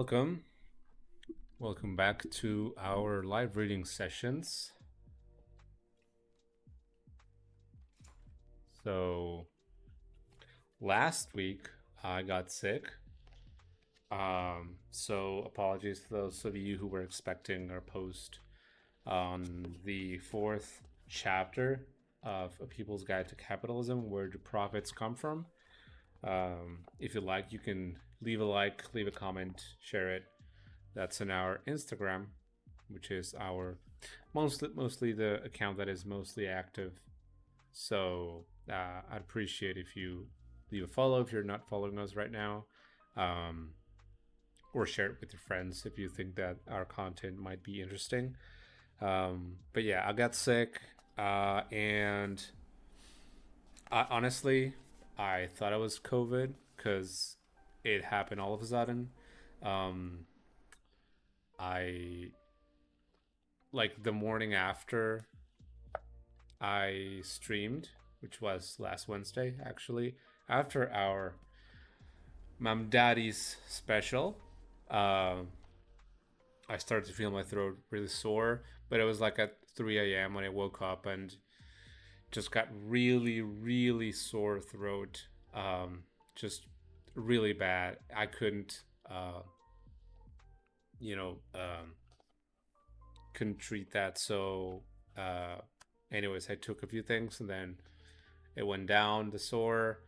Welcome. Welcome back to our live reading sessions. So, last week I got sick. So apologies to those of you who were expecting our post on the fourth chapter of A People's Guide to Capitalism, Where Do Profits Come From? If you like, you can leave a like, leave a comment, share it. That's in our Instagram, which is our mostly the account that is mostly active. So I'd appreciate if you leave a follow if you're not following us right now, or share it with your friends if you think that our content might be interesting. But yeah, I got sick, and honestly, I thought it was COVID because it happened all of a sudden. I like the morning after I streamed, which was last Wednesday actually, after our Mom Daddy's special. Uh, I started to feel my throat really sore, but it was like at 3 a.m. when I woke up and just got really sore throat. Just really bad. I couldn't, you know, couldn't treat that. So, anyways, I took a few things and then it went down, the sore.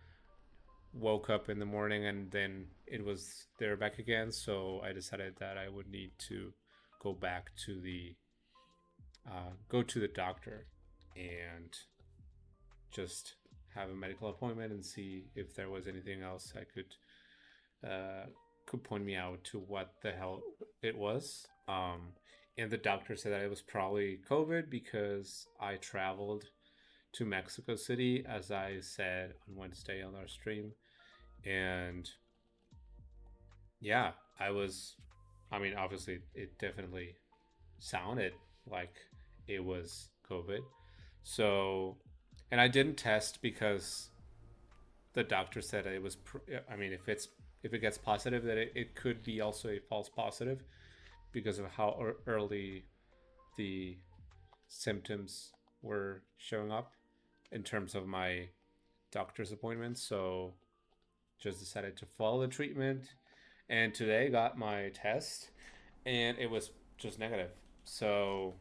Woke up in the morning and then it was there back again. So I decided that I would need to go back to the doctor and just have a medical appointment and see if there was anything else I could point me out to what the hell it was. And the doctor said that it was probably COVID because I traveled to Mexico City, as I said on Wednesday on our stream. And yeah, obviously, it definitely sounded like it was COVID. So, and I didn't test because the doctor said it was, if it gets positive, that it could be also a false positive because of how early the symptoms were showing up in terms of my doctor's appointments. So just decided to follow the treatment, and today got my test and it was just negative. So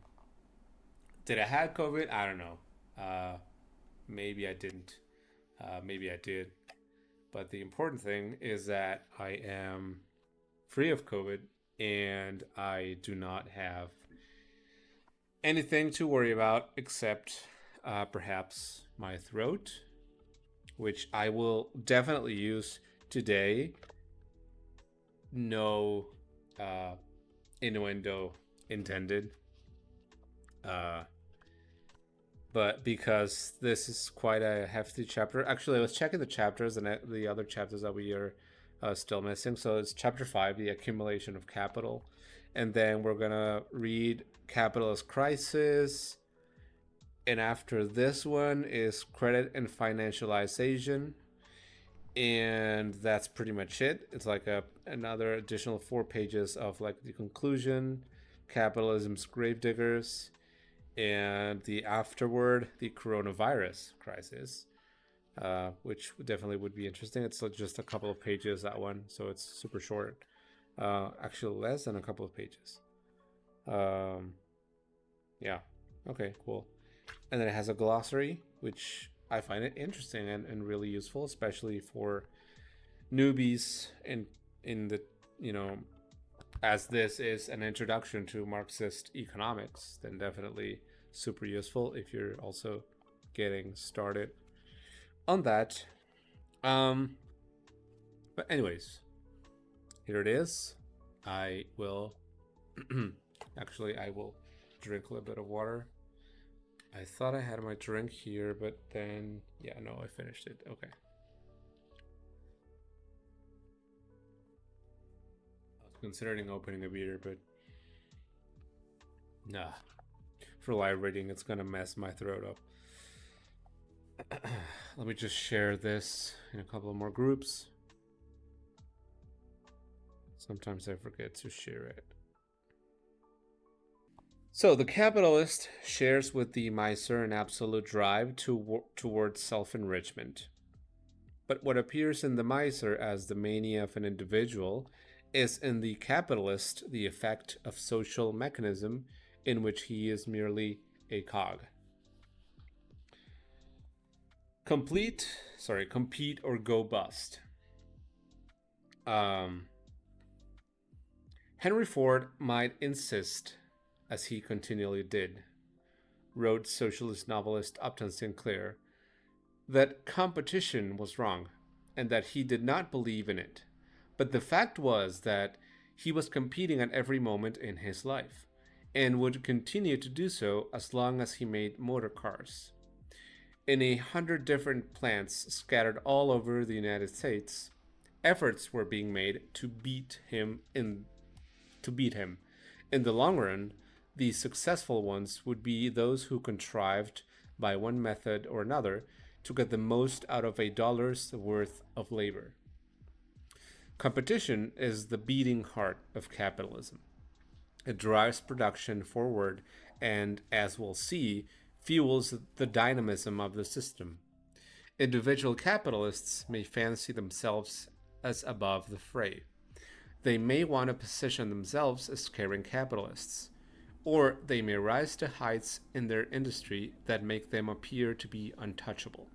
did I have COVID? I don't know. Maybe I didn't. Maybe I did. But the important thing is that I am free of COVID and I do not have anything to worry about except perhaps my throat, which I will definitely use today. No innuendo intended. But because this is quite a hefty chapter, actually, I was checking the chapters and the other chapters that we are still missing. So it's chapter 5, the accumulation of capital. And then we're going to read Capitalist Crisis. And after this one is Credit and Financialization. And that's pretty much it. It's like another additional 4 pages of like the conclusion, Capitalism's Gravediggers, and the afterword, the coronavirus crisis, which definitely would be interesting. It's just a couple of pages, that one, so it's super short. Actually, less than a couple of pages. Yeah. Okay, cool. And then it has a glossary, which I find it interesting and really useful, especially for newbies in the, as this is an introduction to Marxist economics, then definitely super useful if you're also getting started on that. But anyways, here it is. I will actually, I will drink a little bit of water. I thought I had my drink here, but then, yeah, no, I finished it. Okay. I was considering opening a beer, but nah. For live reading, it's gonna mess my throat up. Let me just share this in a couple of more groups. Sometimes I forget to share it. So the capitalist shares with the miser an absolute drive towards self enrichment. But what appears in the miser as the mania of an individual is in the capitalist the effect of social mechanism in which he is merely a cog. Compete or go bust. Um, Henry Ford might insist, as he continually did, wrote socialist novelist Upton Sinclair, that competition was wrong and that he did not believe in it. But the fact was that he was competing at every moment in his life and would continue to do so as long as he made motor cars. In 100 different plants scattered all over the United States, efforts were being made to beat him. In the long run, the successful ones would be those who contrived, by one method or another, to get the most out of $1's worth of labor. Competition is the beating heart of capitalism. It drives production forward and, as we'll see, fuels the dynamism of the system. Individual capitalists may fancy themselves as above the fray. They may want to position themselves as caring capitalists, or they may rise to heights in their industry that make them appear to be untouchable.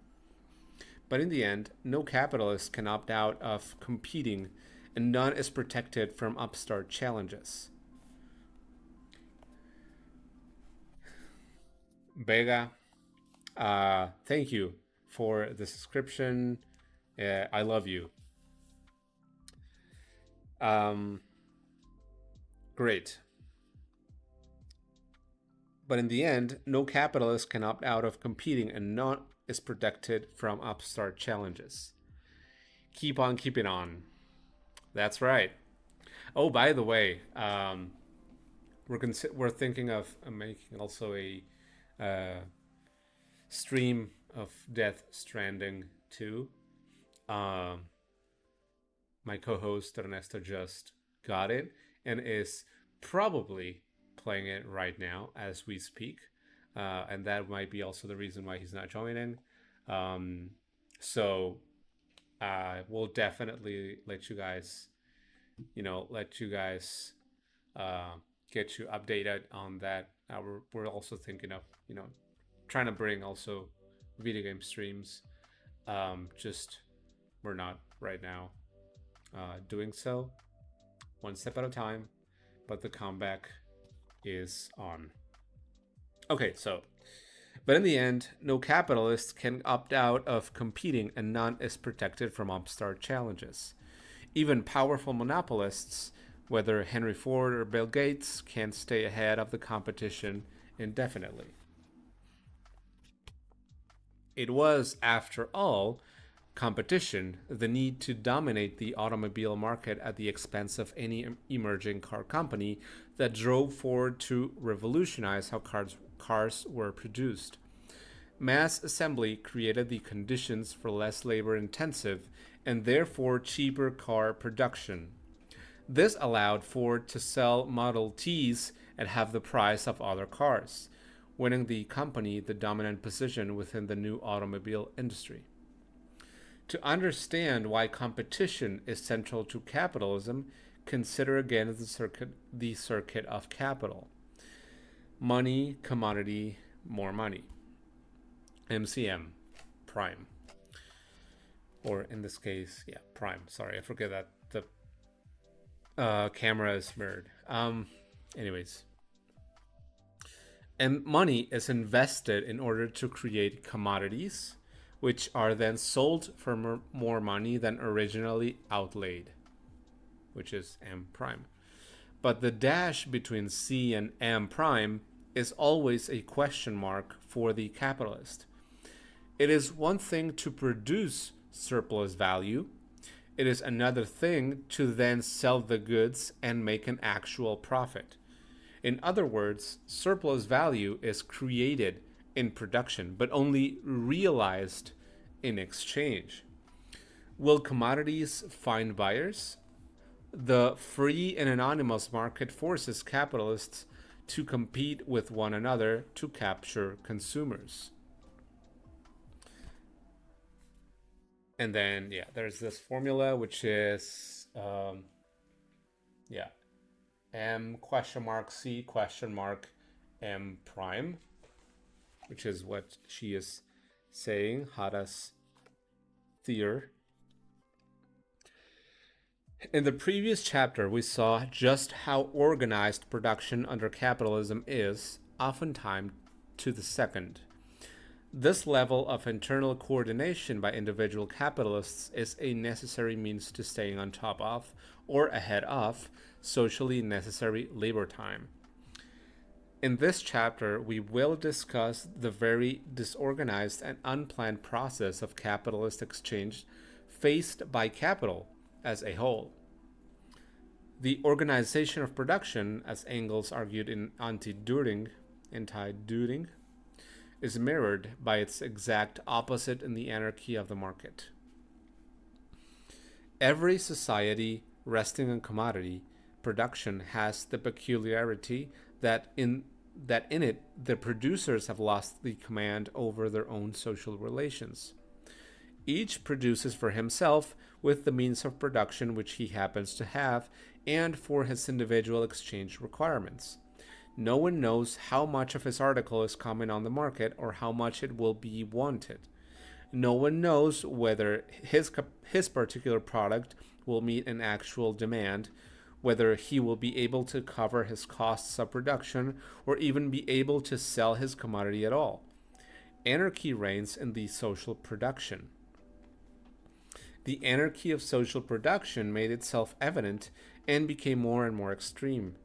But in the end, no capitalist can opt out of competing, and none is protected from upstart challenges. Vega, thank you for the subscription. I love you. Great. But in the end, no capitalist can opt out of competing, and none is protected from upstart challenges. Keep on keeping on. That's right. Oh, by the way, we're thinking of making also a stream of Death Stranding 2. My co-host Ernesto just got it and is probably playing it right now as we speak, and that might be also the reason why he's not joining. So we'll definitely let you guys, get you updated on that. We're also thinking of trying to bring also video game streams. Just we're not right now doing so, one step at a time, but the comeback is on. Okay, so, but in the end, no capitalist can opt out of competing, and none is protected from upstart challenges. Even powerful monopolists, whether Henry Ford or Bill Gates, can't stay ahead of the competition indefinitely. It was, after all, competition, the need to dominate the automobile market at the expense of any emerging car company, that drove Ford to revolutionize how cars were produced. Mass assembly created the conditions for less labor intensive and therefore cheaper car production. This allowed Ford to sell Model Ts at half the price of other cars, winning the company the dominant position within the new automobile industry. To understand why competition is central to capitalism, consider again the circuit of capital. Money, commodity, more money. MCM, prime. Or in this case, yeah, prime. Sorry, I forget that the camera is mirrored. Anyways. And money is invested in order to create commodities, which are then sold for more money than originally outlaid, which is M prime. But the dash between C and M prime is always a question mark for the capitalist. It is one thing to produce surplus value. It is another thing to then sell the goods and make an actual profit. In other words, surplus value is created in production, but only realized in exchange. Will commodities find buyers? The free and anonymous market forces capitalists to compete with one another to capture consumers. And then, yeah, there's this formula which is, yeah, M question mark C question mark M prime, which is what she is saying, Hadas Thier. In the previous chapter, we saw just how organized production under capitalism is, oftentimes to the second. This level of internal coordination by individual capitalists is a necessary means to staying on top of, or ahead of, socially necessary labor time. In this chapter, we will discuss the very disorganized and unplanned process of capitalist exchange faced by capital as a whole. The organization of production, as Engels argued in Anti-Düring, is mirrored by its exact opposite in the anarchy of the market. Every society resting on commodity production has the peculiarity that in it the producers have lost the command over their own social relations. Each produces for himself with the means of production which he happens to have and for his individual exchange requirements. No one knows how much of his article is coming on the market or how much it will be wanted. No one knows whether his particular product will meet an actual demand, whether he will be able to cover his costs of production or even be able to sell his commodity at all. Anarchy reigns in the social production. The anarchy of social production made itself evident and became more and more extreme.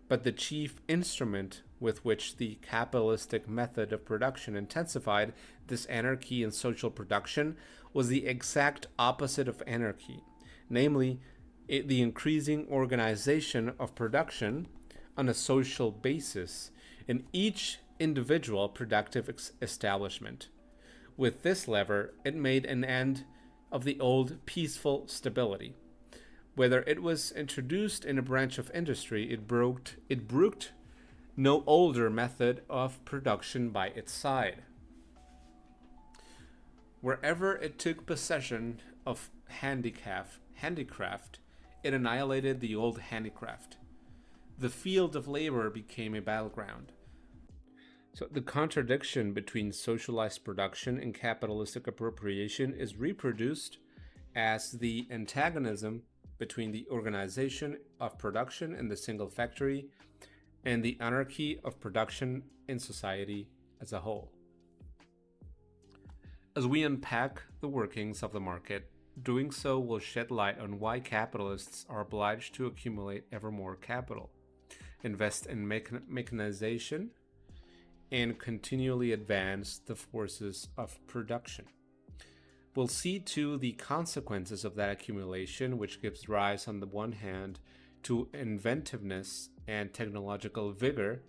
But the chief instrument with which the capitalistic method of production intensified this anarchy in social production was the exact opposite of anarchy, namely, the increasing organization of production on a social basis in each individual productive establishment. With this lever, it made an end of the old peaceful stability. Whether it was introduced in a branch of industry, it brooked no older method of production by its side. Wherever it took possession of handicraft, it annihilated the old handicraft. The field of labor became a battleground. So the contradiction between socialized production and capitalistic appropriation is reproduced as the antagonism between the organization of production in the single factory and the anarchy of production in society as a whole. As we unpack the workings of the market, doing so will shed light on why capitalists are obliged to accumulate ever more capital, invest in mechanization, and continually advance the forces of production. We'll see too the consequences of that accumulation, which gives rise on the one hand to inventiveness and technological vigor,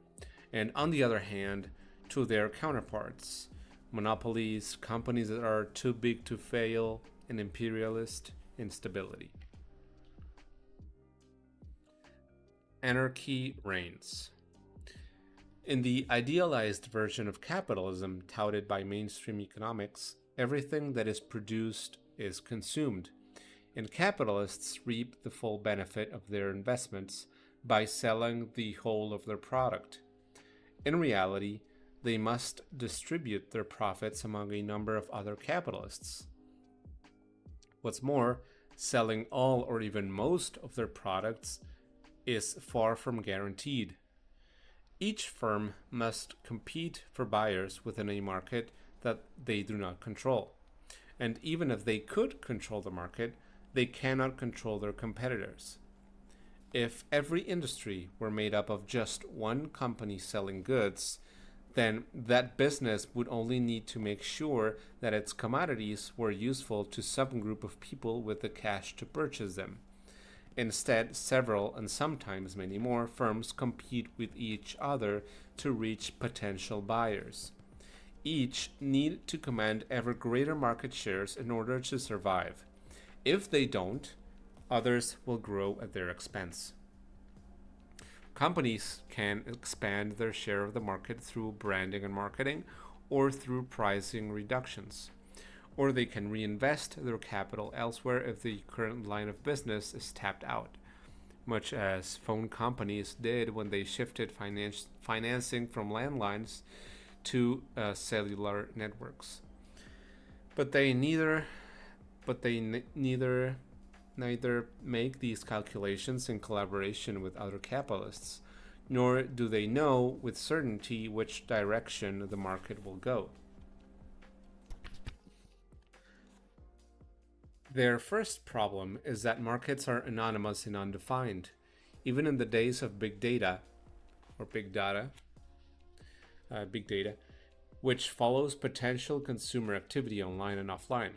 and on the other hand to their counterparts, monopolies, companies that are too big to fail, and imperialist instability. Anarchy reigns. In the idealized version of capitalism touted by mainstream economics, everything that is produced is consumed, and capitalists reap the full benefit of their investments by selling the whole of their product. In reality, they must distribute their profits among a number of other capitalists. What's more, selling all or even most of their products is far from guaranteed. Each firm must compete for buyers within a market that they do not control. And even if they could control the market, they cannot control their competitors. If every industry were made up of just one company selling goods, then that business would only need to make sure that its commodities were useful to some group of people with the cash to purchase them. Instead, several and sometimes many more firms compete with each other to reach potential buyers. Each need to command ever greater market shares in order to survive. If they don't, Others will grow at their expense. Companies can expand their share of the market through branding and marketing or through pricing reductions. Or they can reinvest their capital elsewhere if the current line of business is tapped out, much as phone companies did when they shifted financing from landlines to cellular networks. But they neither but they n- neither make these calculations in collaboration with other capitalists, nor do they know with certainty which direction the market will go. Their first problem is that markets are anonymous and undefined. Even in the days of big data, which follows potential consumer activity online and offline.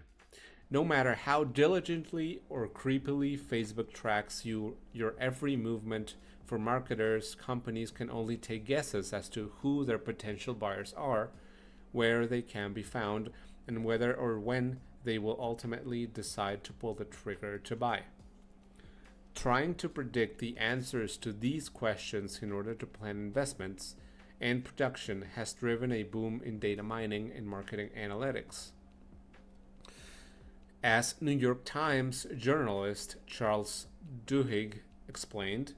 No matter how diligently or creepily Facebook tracks your every movement, for marketers, companies can only take guesses as to who their potential buyers are, where they can be found, and whether or when they will ultimately decide to pull the trigger to buy. Trying to predict the answers to these questions in order to plan investments and production has driven a boom in data mining and marketing analytics. As New York Times journalist Charles Duhigg explained,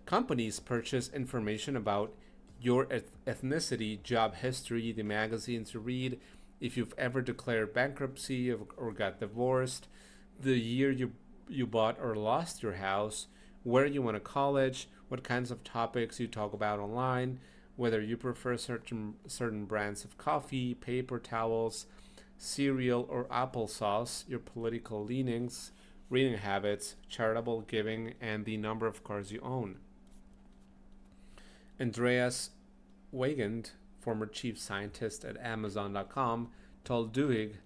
companies purchase information about your ethnicity, job history, the magazines you read, if you've ever declared bankruptcy or got divorced, the year you bought or lost your house, where you went to college, what kinds of topics you talk about online, whether you prefer certain brands of coffee, paper towels, cereal, or applesauce, your political leanings, reading habits, charitable giving, and the number of cars you own. Andreas Weigand, former chief scientist at Amazon.com, told Duhigg,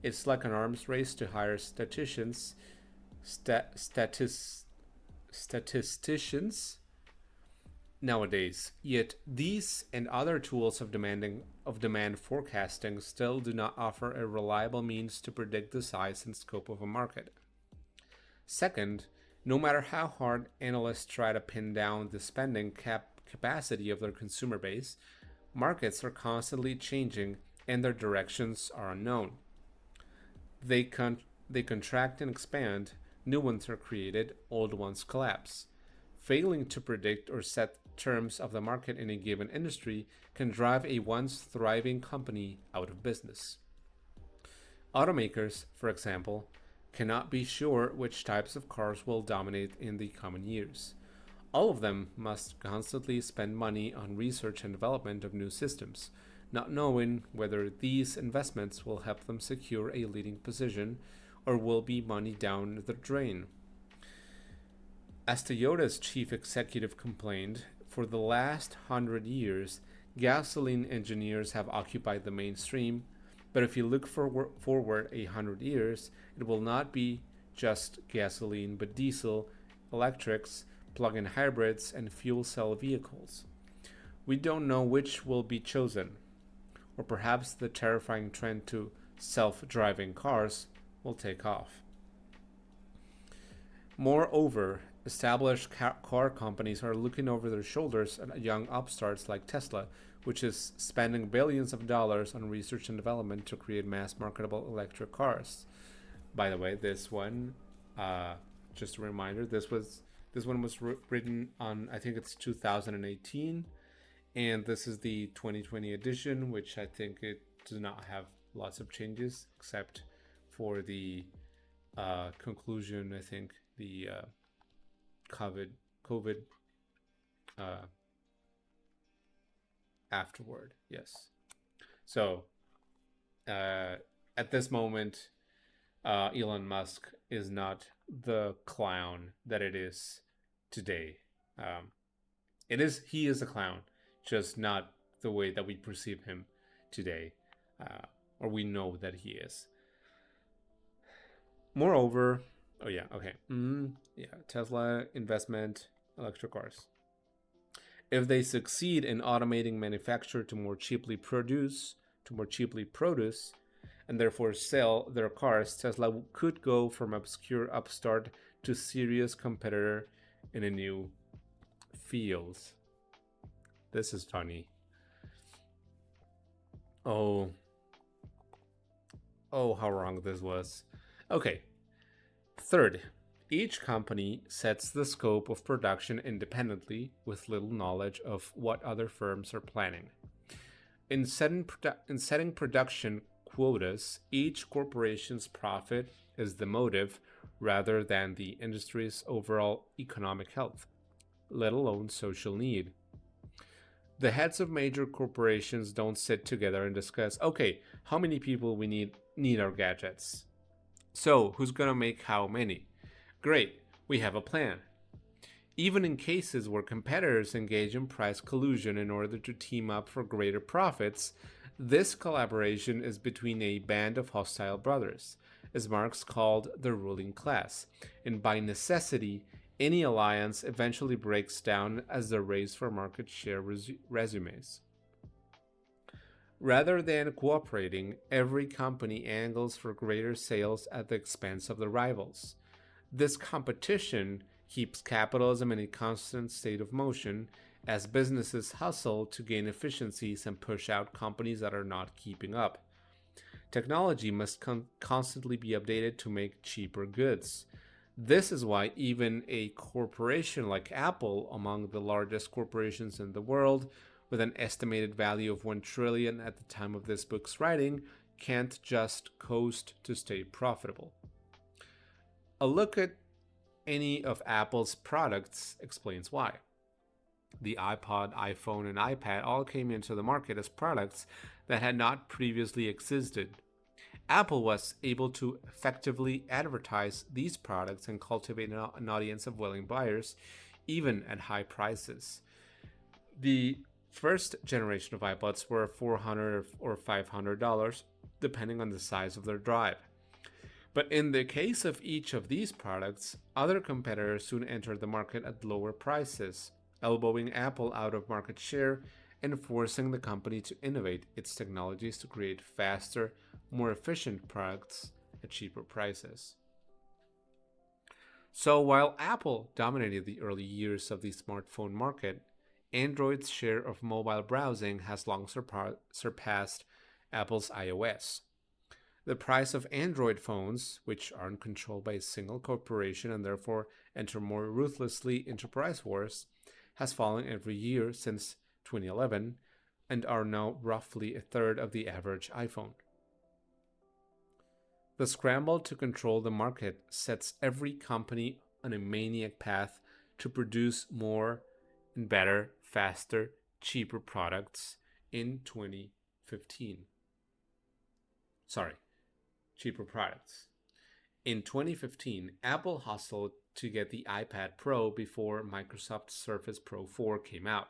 "It's like an arms race to hire statisticians nowadays. Yet these and other tools of demand forecasting still do not offer a reliable means to predict the size and scope of a market. Second, no matter how hard analysts try to pin down the spending capacity of their consumer base, markets are constantly changing and their directions are unknown. They contract and expand, new ones are created, old ones collapse. Failing to predict or set terms of the market in a given industry can drive a once thriving company out of business. Automakers, for example, cannot be sure which types of cars will dominate in the coming years. All of them must constantly spend money on research and development of new systems, not knowing whether these investments will help them secure a leading position or will be money down the drain. As Toyota's chief executive complained, for the last 100 years, gasoline engineers have occupied the mainstream, but if you look forward 100 years, it will not be just gasoline, but diesel, electrics, plug-in hybrids, and fuel cell vehicles. We don't know which will be chosen, or perhaps the terrifying trend to self-driving cars will take off. Moreover, established car companies are looking over their shoulders at young upstarts like Tesla, which is spending billions of dollars on research and development to create mass marketable electric cars. By the way, this one, just a reminder, this one was written on, I think it's 2018, and this is the 2020 edition, which I think it does not have lots of changes except for the conclusion. I think the COVID uh, afterward. Yes. So at this moment, Elon Musk is not the clown that it is today. He is a clown, just not the way that we perceive him today, or we know that he is. Moreover, oh yeah, okay, Tesla investment, electric cars. If they succeed in automating manufacture to more cheaply produce, and therefore sell their cars, Tesla could go from obscure upstart to serious competitor in a new field. This is funny. Oh, oh, how wrong this was. Okay, third, each company sets the scope of production independently with little knowledge of what other firms are planning. In setting production quotas, each corporation's profit is the motive rather than the industry's overall economic health, let alone social need. The heads of major corporations don't sit together and discuss, okay, how many people we need our gadgets. So, who's going to make how many? Great, we have a plan. Even in cases where competitors engage in price collusion in order to team up for greater profits, this collaboration is between a band of hostile brothers, as Marx called the ruling class, and by necessity, any alliance eventually breaks down as the race for market share resumes. Rather than cooperating, every company angles for greater sales at the expense of the rivals. This competition keeps capitalism in a constant state of motion as businesses hustle to gain efficiencies and push out companies that are not keeping up. Technology must constantly be updated to make cheaper goods. This is why even a corporation like Apple, among the largest corporations in the world, with an estimated value of 1 trillion at the time of this book's writing, can't just coast to stay profitable. A look at any of Apple's products explains why. The iPod, iPhone, and iPad all came into the market as products that had not previously existed. Apple was able to effectively advertise these products and cultivate an audience of willing buyers, even at high prices. The first generation of iPods were $400 or $500, depending on the size of their drive. But in the case of each of these products, other competitors soon entered the market at lower prices, elbowing Apple out of market share and forcing the company to innovate its technologies to create faster, more efficient products at cheaper prices. So while Apple dominated the early years of the smartphone market, Android's share of mobile browsing has long surpassed Apple's iOS. The price of Android phones, which aren't controlled by a single corporation and therefore enter more ruthlessly into price wars, has fallen every year since 2011 and are now roughly a third of the average iPhone. The scramble to control the market sets every company on a maniac path to produce more and better, faster, cheaper products in 2015. Cheaper products. In 2015, Apple hustled to get the iPad Pro before Microsoft's Surface Pro 4 came out,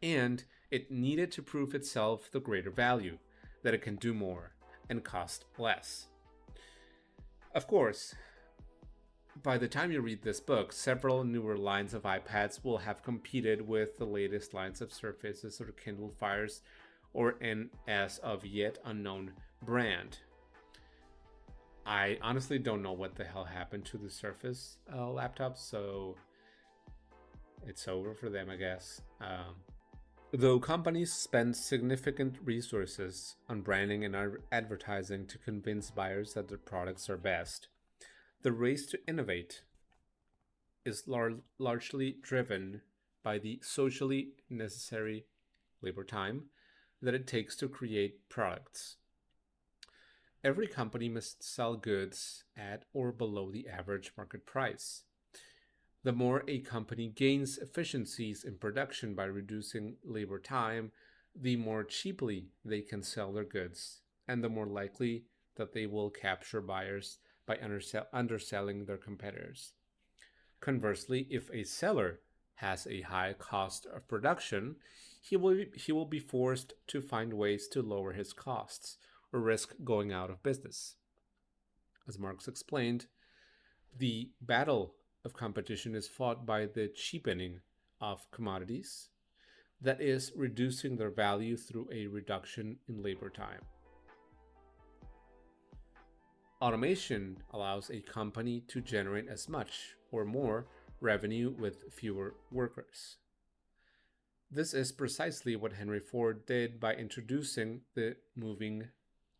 and it needed to prove itself the greater value, that it can do more and cost less. Of course, by the time you read this book, several newer lines of iPads will have competed with the latest lines of Surfaces or Kindle Fires or an as of yet unknown brand. I honestly don't know what the hell happened to the Surface laptops, so it's over for them, I guess. Though companies spend significant resources on branding and advertising to convince buyers that their products are best, the race to innovate is largely driven by the socially necessary labor time that it takes to create products. Every company must sell goods at or below the average market price. The more a company gains efficiencies in production by reducing labor time, the more cheaply they can sell their goods, and the more likely that they will capture buyers by underselling their competitors. Conversely, if a seller has a high cost of production, he will be forced to find ways to lower his costs or risk going out of business. As Marx explained, the battle of competition is fought by the cheapening of commodities, that is, reducing their value through a reduction in labor time. Automation allows a company to generate as much or more revenue with fewer workers. This is precisely what Henry Ford did by introducing the moving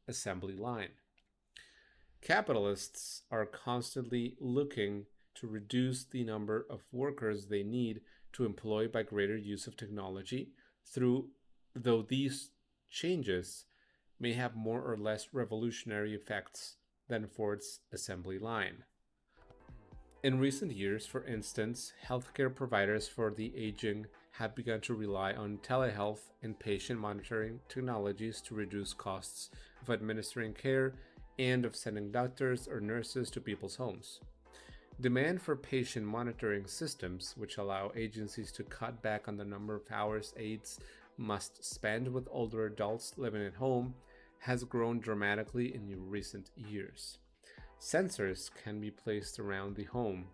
assembly line. Capitalists are constantly looking to reduce the number of workers they need to employ by greater use of technology, though these changes may have more or less revolutionary effects than Ford's assembly line. In recent years, for instance, healthcare providers for the aging have begun to rely on telehealth and patient monitoring technologies to reduce costs of administering care and of sending doctors or nurses to people's homes. Demand for patient monitoring systems, which allow agencies to cut back on the number of hours aides must spend with older adults living at home, has grown dramatically in recent years. Sensors can be placed around the home,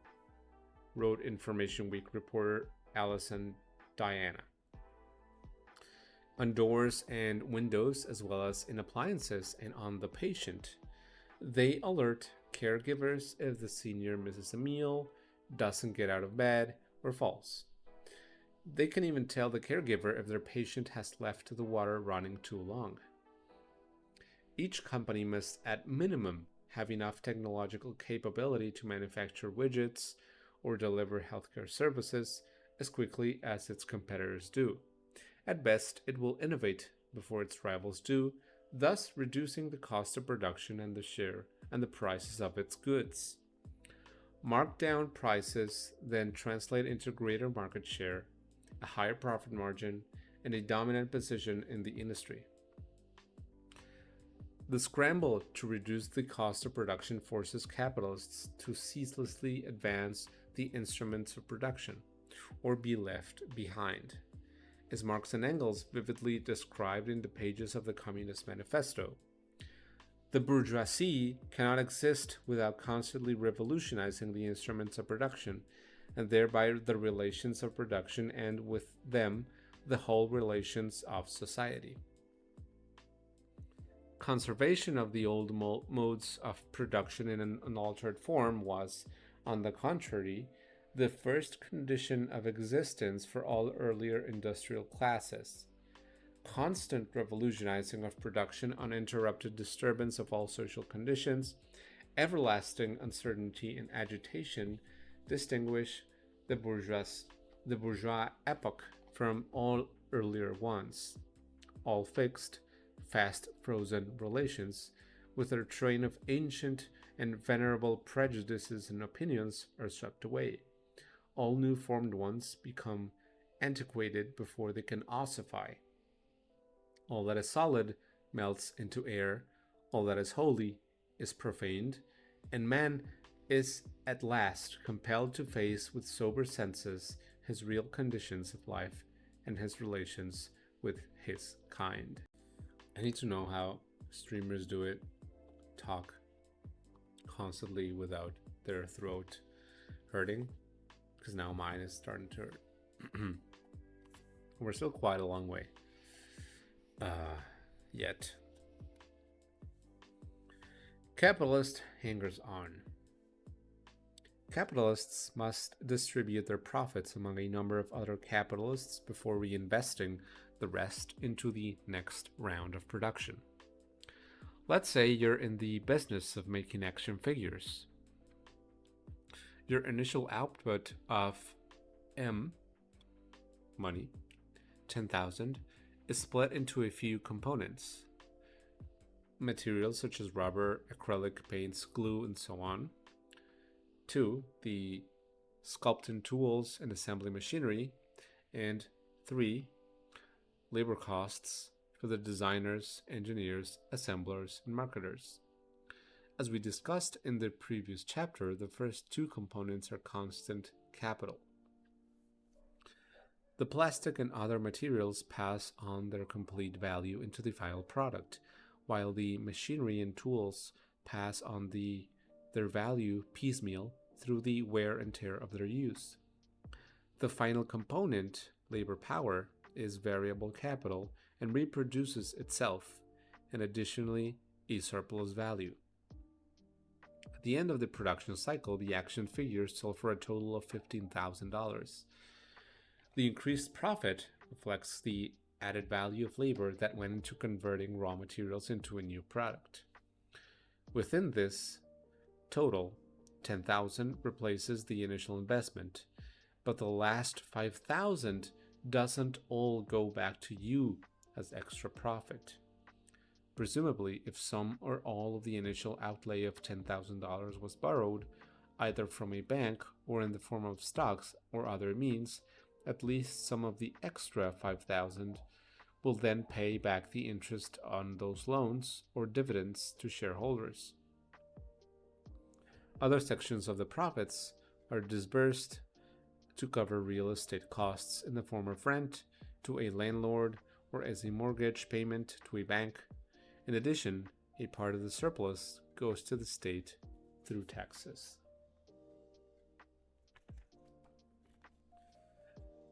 wrote Information Week reporter Alison Diana, on doors and windows, as well as in appliances and on the patient. They alert caregivers if the senior misses a meal, doesn't get out of bed, or falls. They can even tell the caregiver if their patient has left the water running too long. Each company must, at minimum, have enough technological capability to manufacture widgets or deliver healthcare services as quickly as its competitors do. At best, it will innovate before its rivals do, thus reducing the cost of production and the share and the prices of its goods. Markdown prices then translate into greater market share, a higher profit margin, and a dominant position in the industry. The scramble to reduce the cost of production forces capitalists to ceaselessly advance the instruments of production, or be left behind, as Marx and Engels vividly described in the pages of the Communist Manifesto. The bourgeoisie cannot exist without constantly revolutionizing the instruments of production, and thereby the relations of production, and with them the whole relations of society. Conservation of the old modes of production in an unaltered form was, on the contrary, the first condition of existence for all earlier industrial classes. Constant revolutionizing of production, uninterrupted disturbance of all social conditions, everlasting uncertainty and agitation distinguish the bourgeois epoch from all earlier ones. All fixed, fast frozen relations, with their train of ancient and venerable prejudices and opinions, are swept away. All new formed ones become antiquated before they can ossify. All that is solid melts into air, all that is holy is profaned, and man is at last compelled to face with sober senses his real conditions of life and his relations with his kind. I need to know how streamers do it, talk constantly without their throat hurting, because now mine is starting to hurt. We're still quite a long way yet. Capitalist hangers on. Capitalists must distribute their profits among a number of other capitalists before reinvesting the rest into the next round of production. Let's say you're in the business of making action figures. Your initial output of M, money, 10,000, is split into a few components. Materials such as rubber, acrylic paints, glue, and so on. 2, the sculpting tools and assembly machinery. And 3, labor costs for the designers, engineers, assemblers, and marketers. As we discussed in the previous chapter, the first 2 components are constant capital. The plastic and other materials pass on their complete value into the final product, while the machinery and tools pass on their value piecemeal through the wear and tear of their use. The final component, labor power, is variable capital and reproduces itself, and additionally a surplus value. At the end of the production cycle, the action figures sold for a total of $15,000. The increased profit reflects the added value of labor that went into converting raw materials into a new product. Within this total, 10,000 replaces the initial investment, but the last 5,000 doesn't all go back to you as extra profit. Presumably, if some or all of the initial outlay of $10,000 was borrowed, either from a bank or in the form of stocks or other means, at least some of the extra 5,000 will then pay back the interest on those loans or dividends to shareholders. Other sections of the profits are disbursed to cover real estate costs in the form of rent to a landlord or as a mortgage payment to a bank. In addition, a part of the surplus goes to the state through taxes.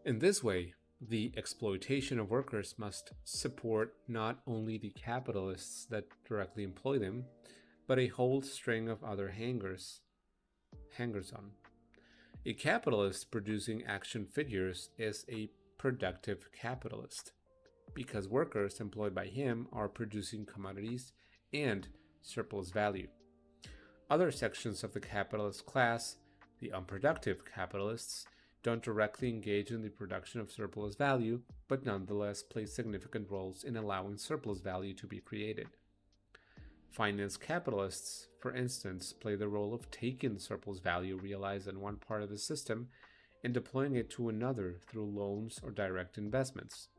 In this way, the exploitation of workers must support not only the capitalists that directly employ them, but a whole string of other hangers-on. A capitalist producing action figures is a productive capitalist, because workers employed by him are producing commodities and surplus value. Other sections of the capitalist class, the unproductive capitalists, don't directly engage in the production of surplus value, but nonetheless play significant roles in allowing surplus value to be created. Finance capitalists, for instance, play the role of taking surplus value realized in one part of the system and deploying it to another through loans or direct investments.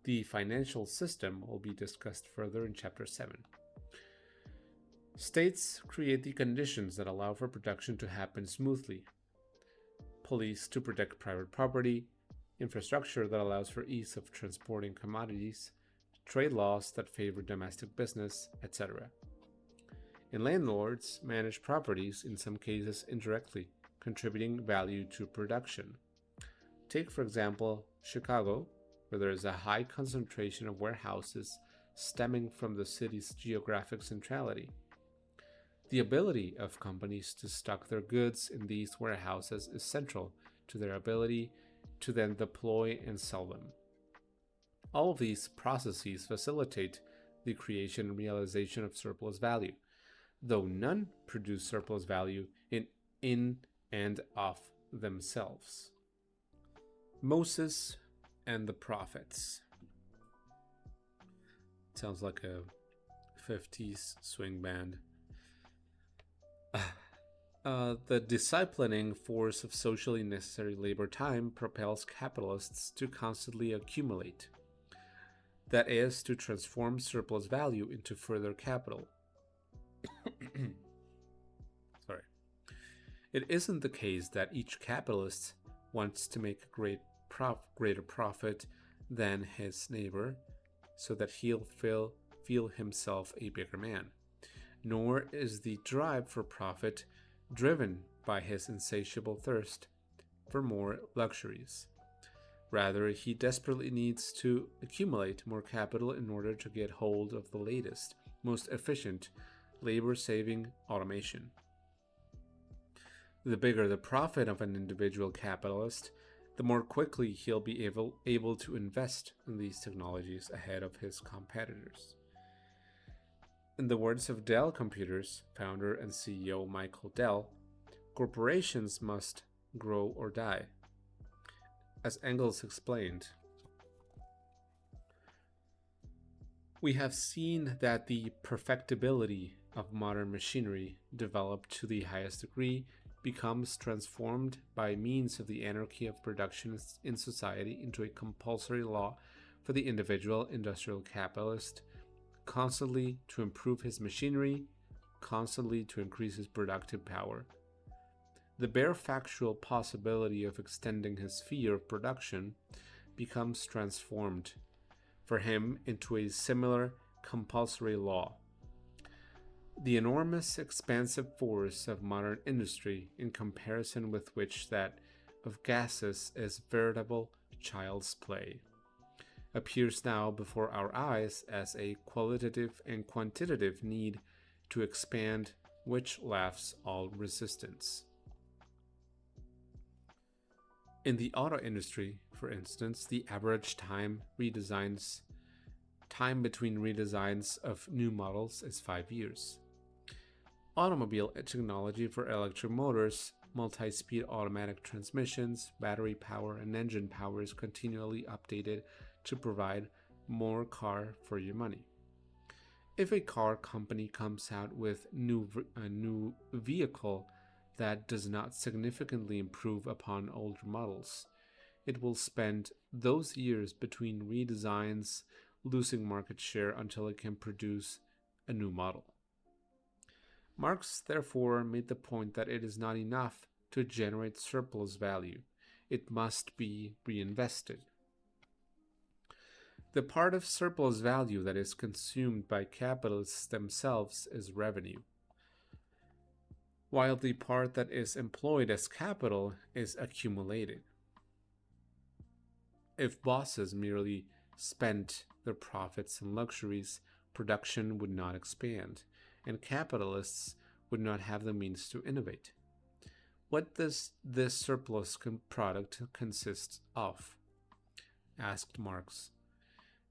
The financial system will be discussed further in Chapter 7. States create the conditions that allow for production to happen smoothly. Police to protect private property, infrastructure that allows for ease of transporting commodities, trade laws that favor domestic business, etc. And landlords manage properties, in some cases indirectly, contributing value to production. Take, for example, Chicago, where there is a high concentration of warehouses stemming from the city's geographic centrality. The ability of companies to stock their goods in these warehouses is central to their ability to then deploy and sell them. All of these processes facilitate the creation and realization of surplus value, though none produce surplus value in and of themselves. Moses and the Prophets. Sounds like a 50s swing band. The disciplining force of socially necessary labor time propels capitalists to constantly accumulate. That is, to transform surplus value into further capital. Sorry. It isn't the case that each capitalist wants to make a greater profit than his neighbor, so that he'll feel himself a bigger man. Nor is the drive for profit driven by his insatiable thirst for more luxuries. Rather, he desperately needs to accumulate more capital in order to get hold of the latest, most efficient, labor-saving automation. The bigger the profit of an individual capitalist, the more quickly he'll be able to invest in these technologies ahead of his competitors. In the words of Dell Computers founder and CEO Michael Dell, corporations must grow or die. As Engels explained, we have seen that the perfectibility of modern machinery, developed to the highest degree, becomes transformed by means of the anarchy of production in society into a compulsory law for the individual industrial capitalist, constantly to improve his machinery, constantly to increase his productive power. The bare factual possibility of extending his sphere of production becomes transformed for him into a similar compulsory law. The enormous expansive force of modern industry, in comparison with which that of gases is veritable child's play, appears now before our eyes as a qualitative and quantitative need to expand which laughs all resistance. In the auto industry, for instance, the average time between redesigns of new models is 5 years. Automobile technology for electric motors, multi-speed automatic transmissions, battery power, and engine power is continually updated to provide more car for your money. If a car company comes out with a new vehicle that does not significantly improve upon older models, it will spend those years between redesigns losing market share until it can produce a new model. Marx therefore made the point that it is not enough to generate surplus value, it must be reinvested. The part of surplus value that is consumed by capitalists themselves is revenue, while the part that is employed as capital is accumulated. If bosses merely spent their profits in luxuries, production would not expand, and capitalists would not have the means to innovate. What does this surplus product consist of? Asked Marx.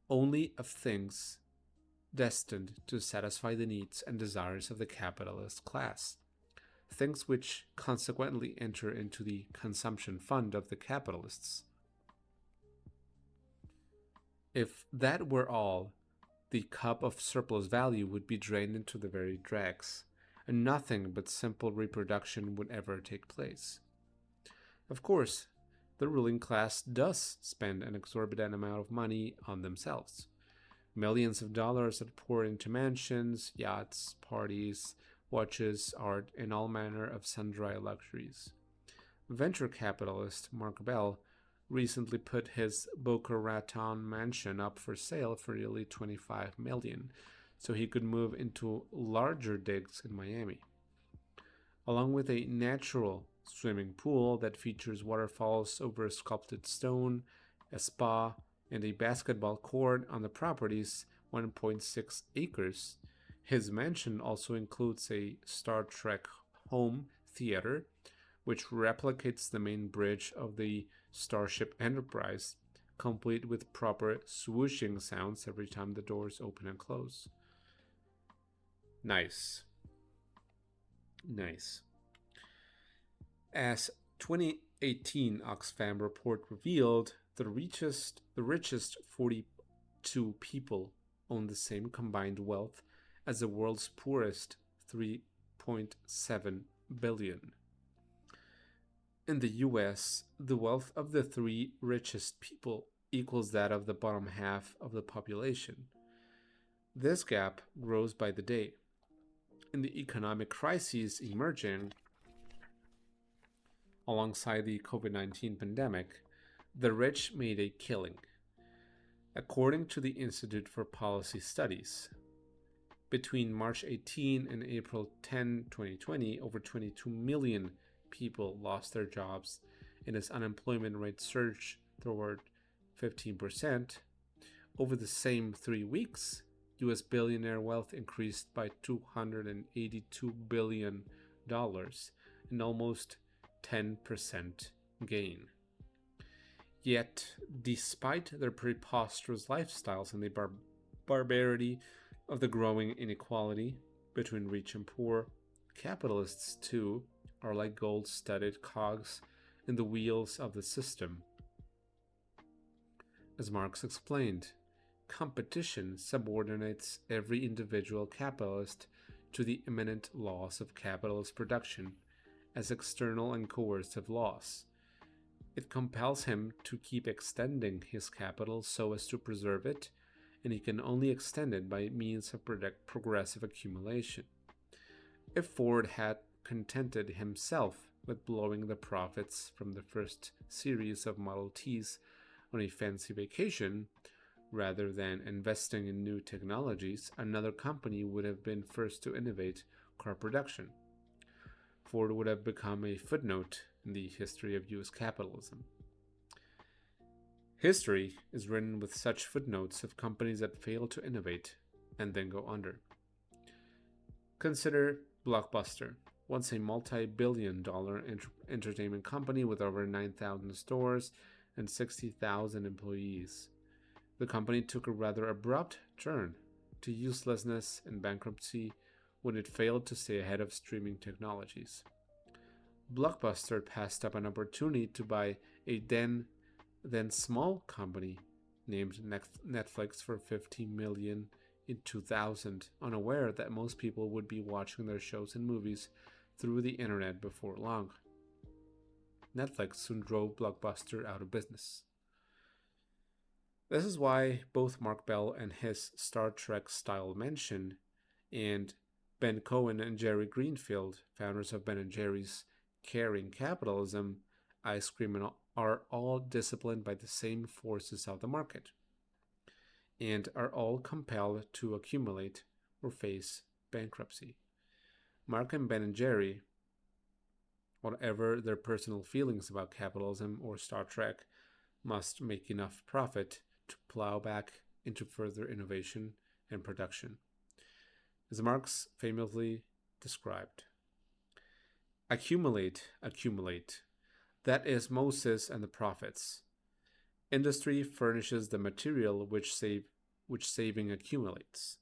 Only of things destined to satisfy the needs and desires of the capitalist class, things which consequently enter into the consumption fund of the capitalists. If that were all, the cup of surplus value would be drained into the very dregs, and nothing but simple reproduction would ever take place. Of course, the ruling class does spend an exorbitant amount of money on themselves. Millions of dollars that pour into mansions, yachts, parties, watches, art, and all manner of sundry luxuries. Venture capitalist Mark Bell recently put his Boca Raton mansion up for sale for nearly $25 million, so he could move into larger digs in Miami. Along with a natural swimming pool that features waterfalls over sculpted stone, a spa, and a basketball court on the property's 1.6 acres, his mansion also includes a Star Trek home theater, which replicates the main bridge of the Starship Enterprise, complete with proper swooshing sounds every time the doors open and close. Nice. Nice. As 2018 Oxfam report revealed, the richest 42 people own the same combined wealth as the world's poorest 3.7 billion. In the US, the wealth of the 3 richest people equals that of the bottom half of the population. This gap grows by the day. In the economic crises emerging alongside the COVID-19 pandemic, the rich made a killing. According to the Institute for Policy Studies, between March 18 and April 10, 2020, over 22 million people lost their jobs, and its unemployment rate surged toward 15%. Over the same 3 weeks, U.S. billionaire wealth increased by $282 billion, an almost 10% gain. Yet, despite their preposterous lifestyles and the barbarity of the growing inequality between rich and poor, capitalists, too, are like gold-studded cogs in the wheels of the system. As Marx explained, competition subordinates every individual capitalist to the immanent laws of capitalist production as external and coercive laws. It compels him to keep extending his capital so as to preserve it, and he can only extend it by means of progressive accumulation. If Ford had contented himself with blowing the profits from the first series of Model Ts on a fancy vacation, rather than investing in new technologies, another company would have been first to innovate car production. Ford would have become a footnote in the history of U.S. capitalism. History is written with such footnotes of companies that fail to innovate and then go under. Consider Blockbuster, once a multi-billion-dollar entertainment company with over 9,000 stores and 60,000 employees. The company took a rather abrupt turn to uselessness and bankruptcy when it failed to stay ahead of streaming technologies. Blockbuster passed up an opportunity to buy a then small company named Netflix for 15 million in 2000, unaware that most people would be watching their shows and movies through the internet before long. Netflix soon drove Blockbuster out of business. This is why both Mark Bell and his Star Trek style mention and Ben Cohen and Jerry Greenfield, founders of Ben and Jerry's Caring Capitalism ice cream, are all disciplined by the same forces of the market and are all compelled to accumulate or face bankruptcy. Mark and Ben and Jerry, whatever their personal feelings about capitalism or Star Trek, must make enough profit to plow back into further innovation and production. As Marx famously described, accumulate, accumulate. That is Moses and the prophets. Industry furnishes the material which saving accumulates.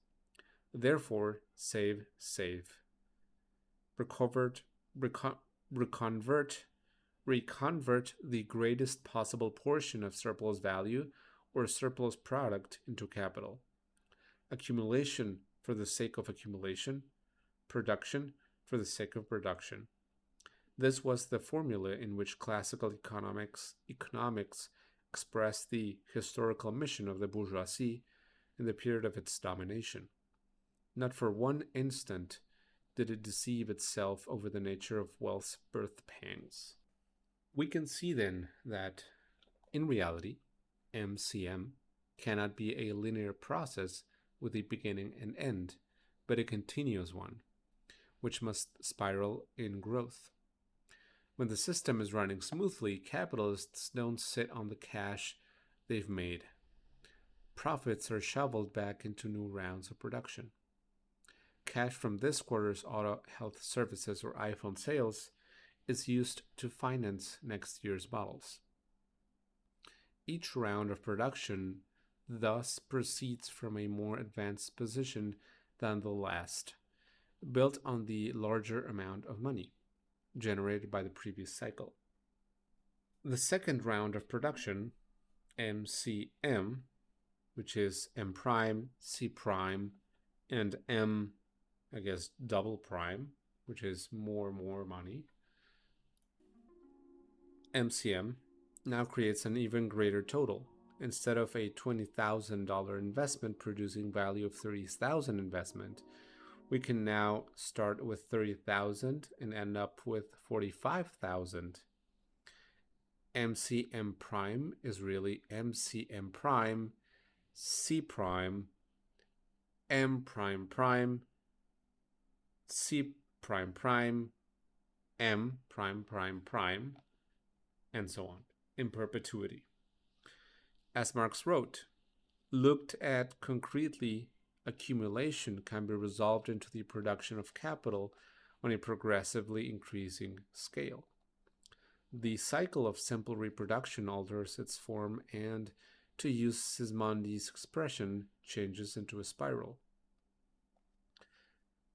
Therefore, save, save. Reconvert the greatest possible portion of surplus value or surplus product into capital. Accumulation for the sake of accumulation. Production for the sake of production. This was the formula in which classical economics expressed the historical mission of the bourgeoisie in the period of its domination. Not for one instant did it deceive itself over the nature of wealth's birth pangs. We can see then that, in reality, MCM cannot be a linear process with a beginning and end, but a continuous one, which must spiral in growth. When the system is running smoothly, capitalists don't sit on the cash they've made. Profits are shoveled back into new rounds of production. Cash from this quarter's auto health services or iPhone sales is used to finance next year's models. Each round of production thus proceeds from a more advanced position than the last, built on the larger amount of money generated by the previous cycle. The second round of production, MCM, which is M prime, C prime, and M, double prime, which is more money. MCM now creates an even greater total. Instead of a $20,000 investment producing value of $30,000 investment, we can now start with 30,000 and end up with 45,000. MCM prime is really MCM prime, C prime, M prime prime, C prime prime, M prime prime prime, and so on, in perpetuity. As Marx wrote, looked at concretely, accumulation can be resolved into the production of capital on a progressively increasing scale. The cycle of simple reproduction alters its form and, to use Sismondi's expression, changes into a spiral.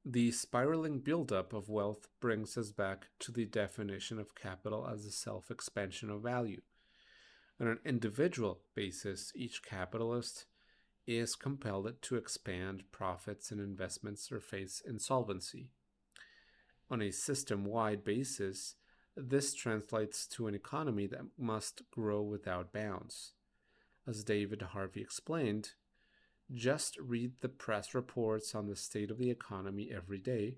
The spiraling buildup of wealth brings us back to the definition of capital as a self-expansion of value. On an individual basis, each capitalist is compelled to expand profits and investments or face insolvency. On a system-wide basis, this translates to an economy that must grow without bounds. As David Harvey explained, just read the press reports on the state of the economy every day,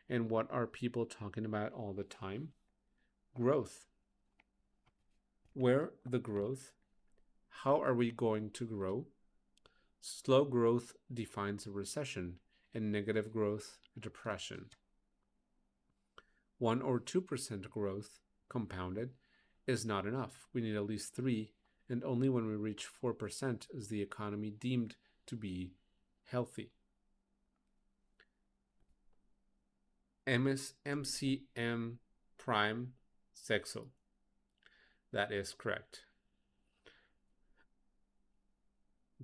and what are people talking about all the time? Growth. Where the growth? How are we going to grow? Slow growth defines a recession, and negative growth a depression. 1 or 2% growth, compounded, is not enough. We need at least 3, and only when we reach 4% is the economy deemed to be healthy. MCM prime sexo. That is correct.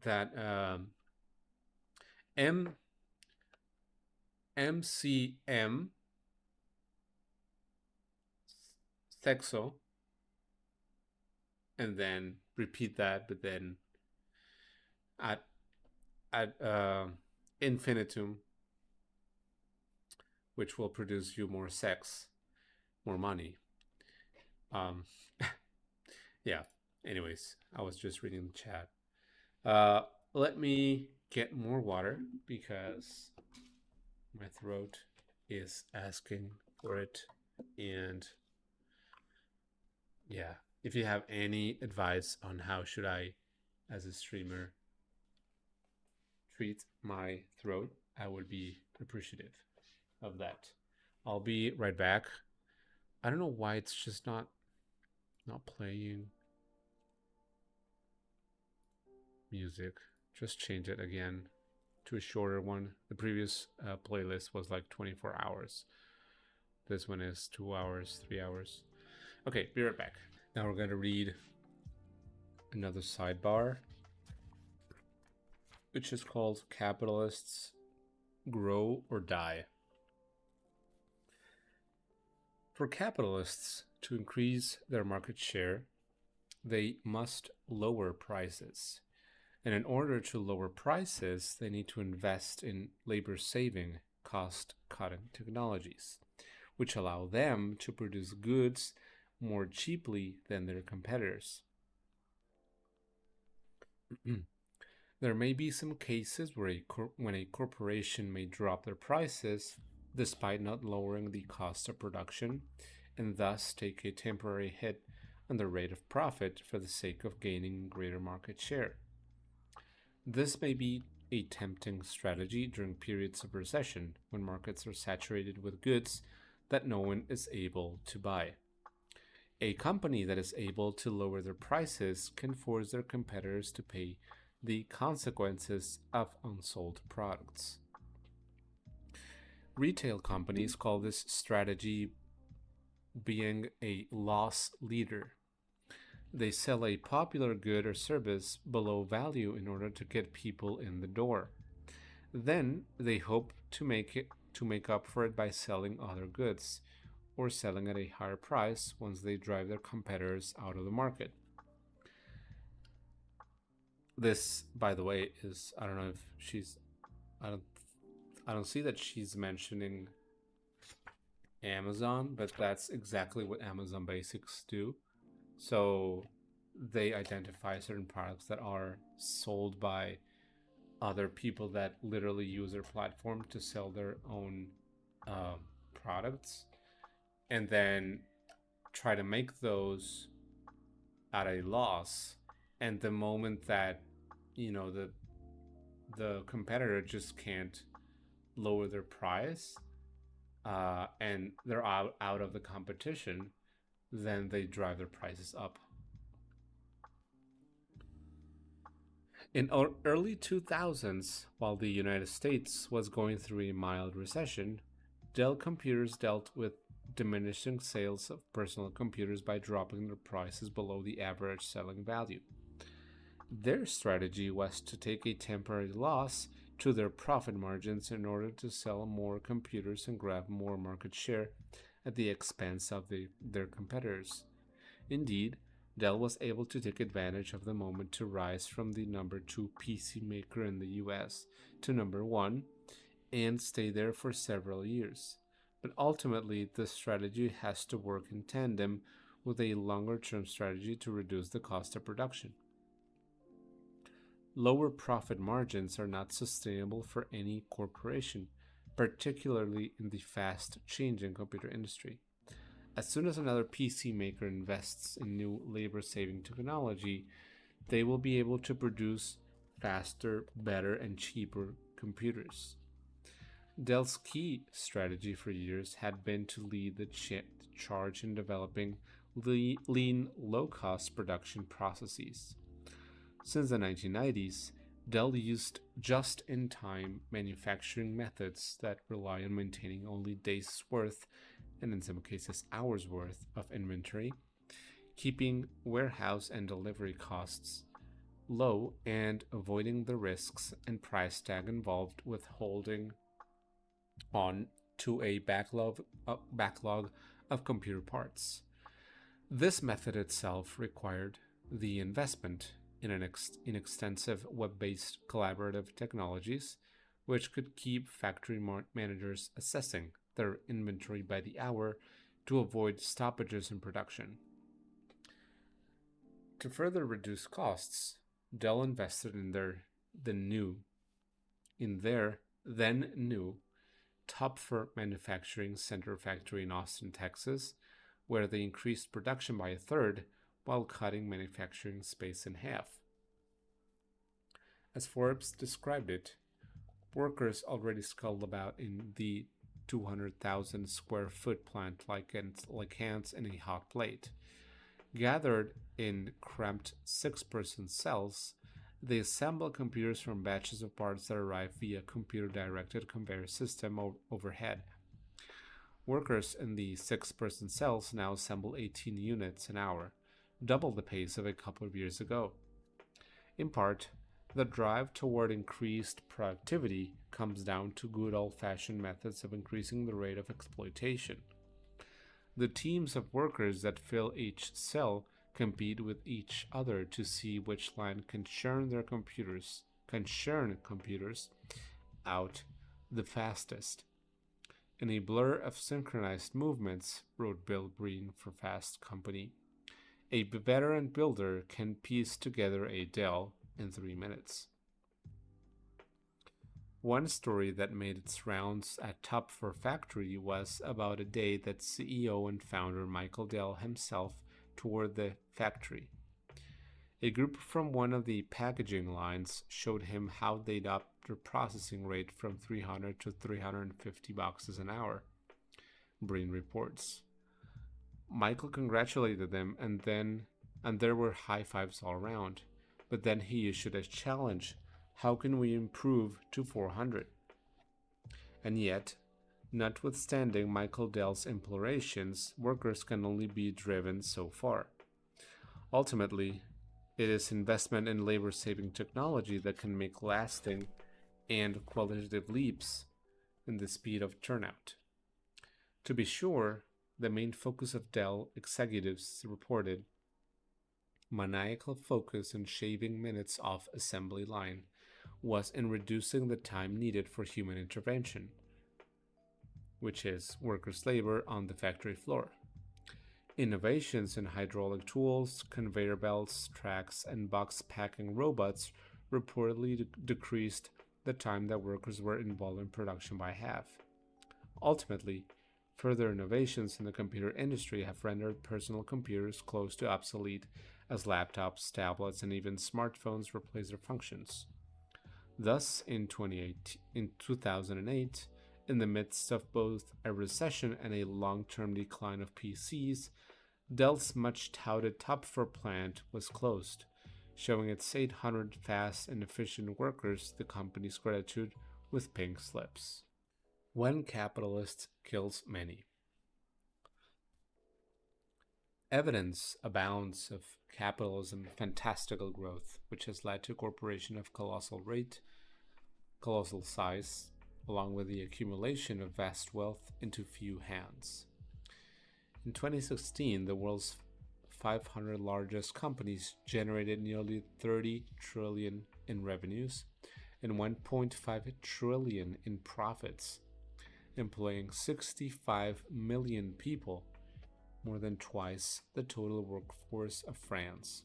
That M MCM sexo, and then repeat that, but then at infinitum, which will produce you more sex, more money. Um, yeah. Anyways, I was just reading the chat. Let me get more water because my throat is asking for it. And yeah, if you have any advice on how should I, as a streamer, treat my throat, I would be appreciative of that. I'll be right back. I don't know why it's just not playing music. Just change it again to a shorter one. The previous playlist was like 24 hours. This one is 2 hours, 3 hours. Okay, be right back. Now we're going to read another sidebar, which is called Capitalists Grow or Die. For capitalists to increase their market share, they must lower prices. And in order to lower prices, they need to invest in labor-saving, cost-cutting technologies, which allow them to produce goods more cheaply than their competitors. There may be some cases where when a corporation may drop their prices despite not lowering the cost of production, and thus take a temporary hit on the rate of profit for the sake of gaining greater market share. This may be a tempting strategy during periods of recession when markets are saturated with goods that no one is able to buy. A company that is able to lower their prices can force their competitors to pay the consequences of unsold products. Retail companies call this strategy being a loss leader. They sell a popular good or service below value in order to get people in the door. Then they hope to make up for it by selling other goods or selling at a higher price once they drive their competitors out of the market. This, by the way, is I don't know if she's I don't see that she's mentioning Amazon, but that's exactly what Amazon Basics do. So they identify certain products that are sold by other people that literally use their platform to sell their own products, and then try to make those at a loss. And the moment that the competitor just can't lower their price, and they're out of the competition, then they drive their prices up. In early 2000s, while the United States was going through a mild recession, Dell Computers dealt with diminishing sales of personal computers by dropping their prices below the average selling value. Their strategy was to take a temporary loss to their profit margins in order to sell more computers and grab more market share at the expense of their competitors. Indeed, Dell was able to take advantage of the moment to rise from the number 2 PC maker in the US to number 1 and stay there for several years. But ultimately, this strategy has to work in tandem with a longer-term strategy to reduce the cost of production. Lower profit margins are not sustainable for any corporation, particularly in the fast-changing computer industry. As soon as another PC maker invests in new labor-saving technology, they will be able to produce faster, better, and cheaper computers. Dell's key strategy for years had been to lead the charge in developing lean, low-cost production processes. Since the 1990s, Dell used just in time manufacturing methods that rely on maintaining only days' worth, and in some cases hours' worth, of inventory, keeping warehouse and delivery costs low and avoiding the risks and price tag involved with holding on to a backlog of computer parts. This method itself required the investment in extensive web based collaborative technologies, which could keep factory managers assessing their inventory by the hour to avoid stoppages in production. To further reduce costs, Dell invested the new in their then new Topfer Manufacturing Center factory in Austin, Texas, where they increased production by a third while cutting manufacturing space in half. As Forbes described it, workers already sculled about in the 200,000 square foot plant like ants in a hot plate. Gathered in cramped six-person cells, they assemble computers from batches of parts that arrive via computer-directed conveyor system overhead. Workers in the six-person cells now assemble 18 units an hour, double the pace of a couple of years ago. In part, the drive toward increased productivity comes down to good old-fashioned methods of increasing the rate of exploitation. The teams of workers that fill each cell compete with each other to see which line can churn computers out the fastest. In a blur of synchronized movements, wrote Bill Breen for Fast Company, a veteran builder can piece together a Dell in 3 minutes. One story that made its rounds at Topfer Factory was about a day that CEO and founder Michael Dell himself toured the factory. A group from one of the packaging lines showed him how they'd up their processing rate from 300 to 350 boxes an hour, Breen reports. Michael congratulated them and there were high fives all around. But then he issued a challenge. How can we improve to 400? And yet, notwithstanding Michael Dell's implorations, workers can only be driven so far. Ultimately, it is investment in labor-saving technology that can make lasting and qualitative leaps in the speed of turnout. To be sure, the main focus of Dell executives reported maniacal focus on shaving minutes off assembly line was in reducing the time needed for human intervention, which is workers' labor on the factory floor. Innovations in hydraulic tools, conveyor belts, tracks, and box packing robots reportedly decreased the time that workers were involved in production by half. Ultimately, further innovations in the computer industry have rendered personal computers close to obsolete as laptops, tablets, and even smartphones replace their functions. Thus, in 2008, in the midst of both a recession and a long-term decline of PCs, Dell's much-touted Topfer plant was closed, showing its 800 fast and efficient workers the company's gratitude with pink slips. One capitalist kills many. Evidence abounds of capitalism's fantastical growth, which has led to corporation of colossal size, along with the accumulation of vast wealth into few hands. In 2016, the world's 500 largest companies generated nearly 30 trillion in revenues and 1.5 trillion in profits, employing 65 million people, more than twice the total workforce of France.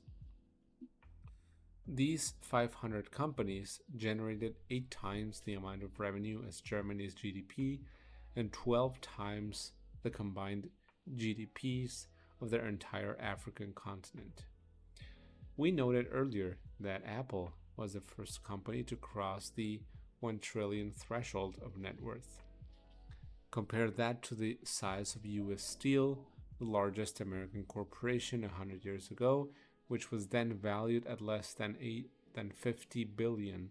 These 500 companies generated 8 times the amount of revenue as Germany's GDP and 12 times the combined GDPs of their entire African continent. We noted earlier that Apple was the first company to cross the 1 trillion threshold of net worth. Compare that to the size of US Steel, the largest American corporation 100 years ago, which was then valued at less than than $50 billion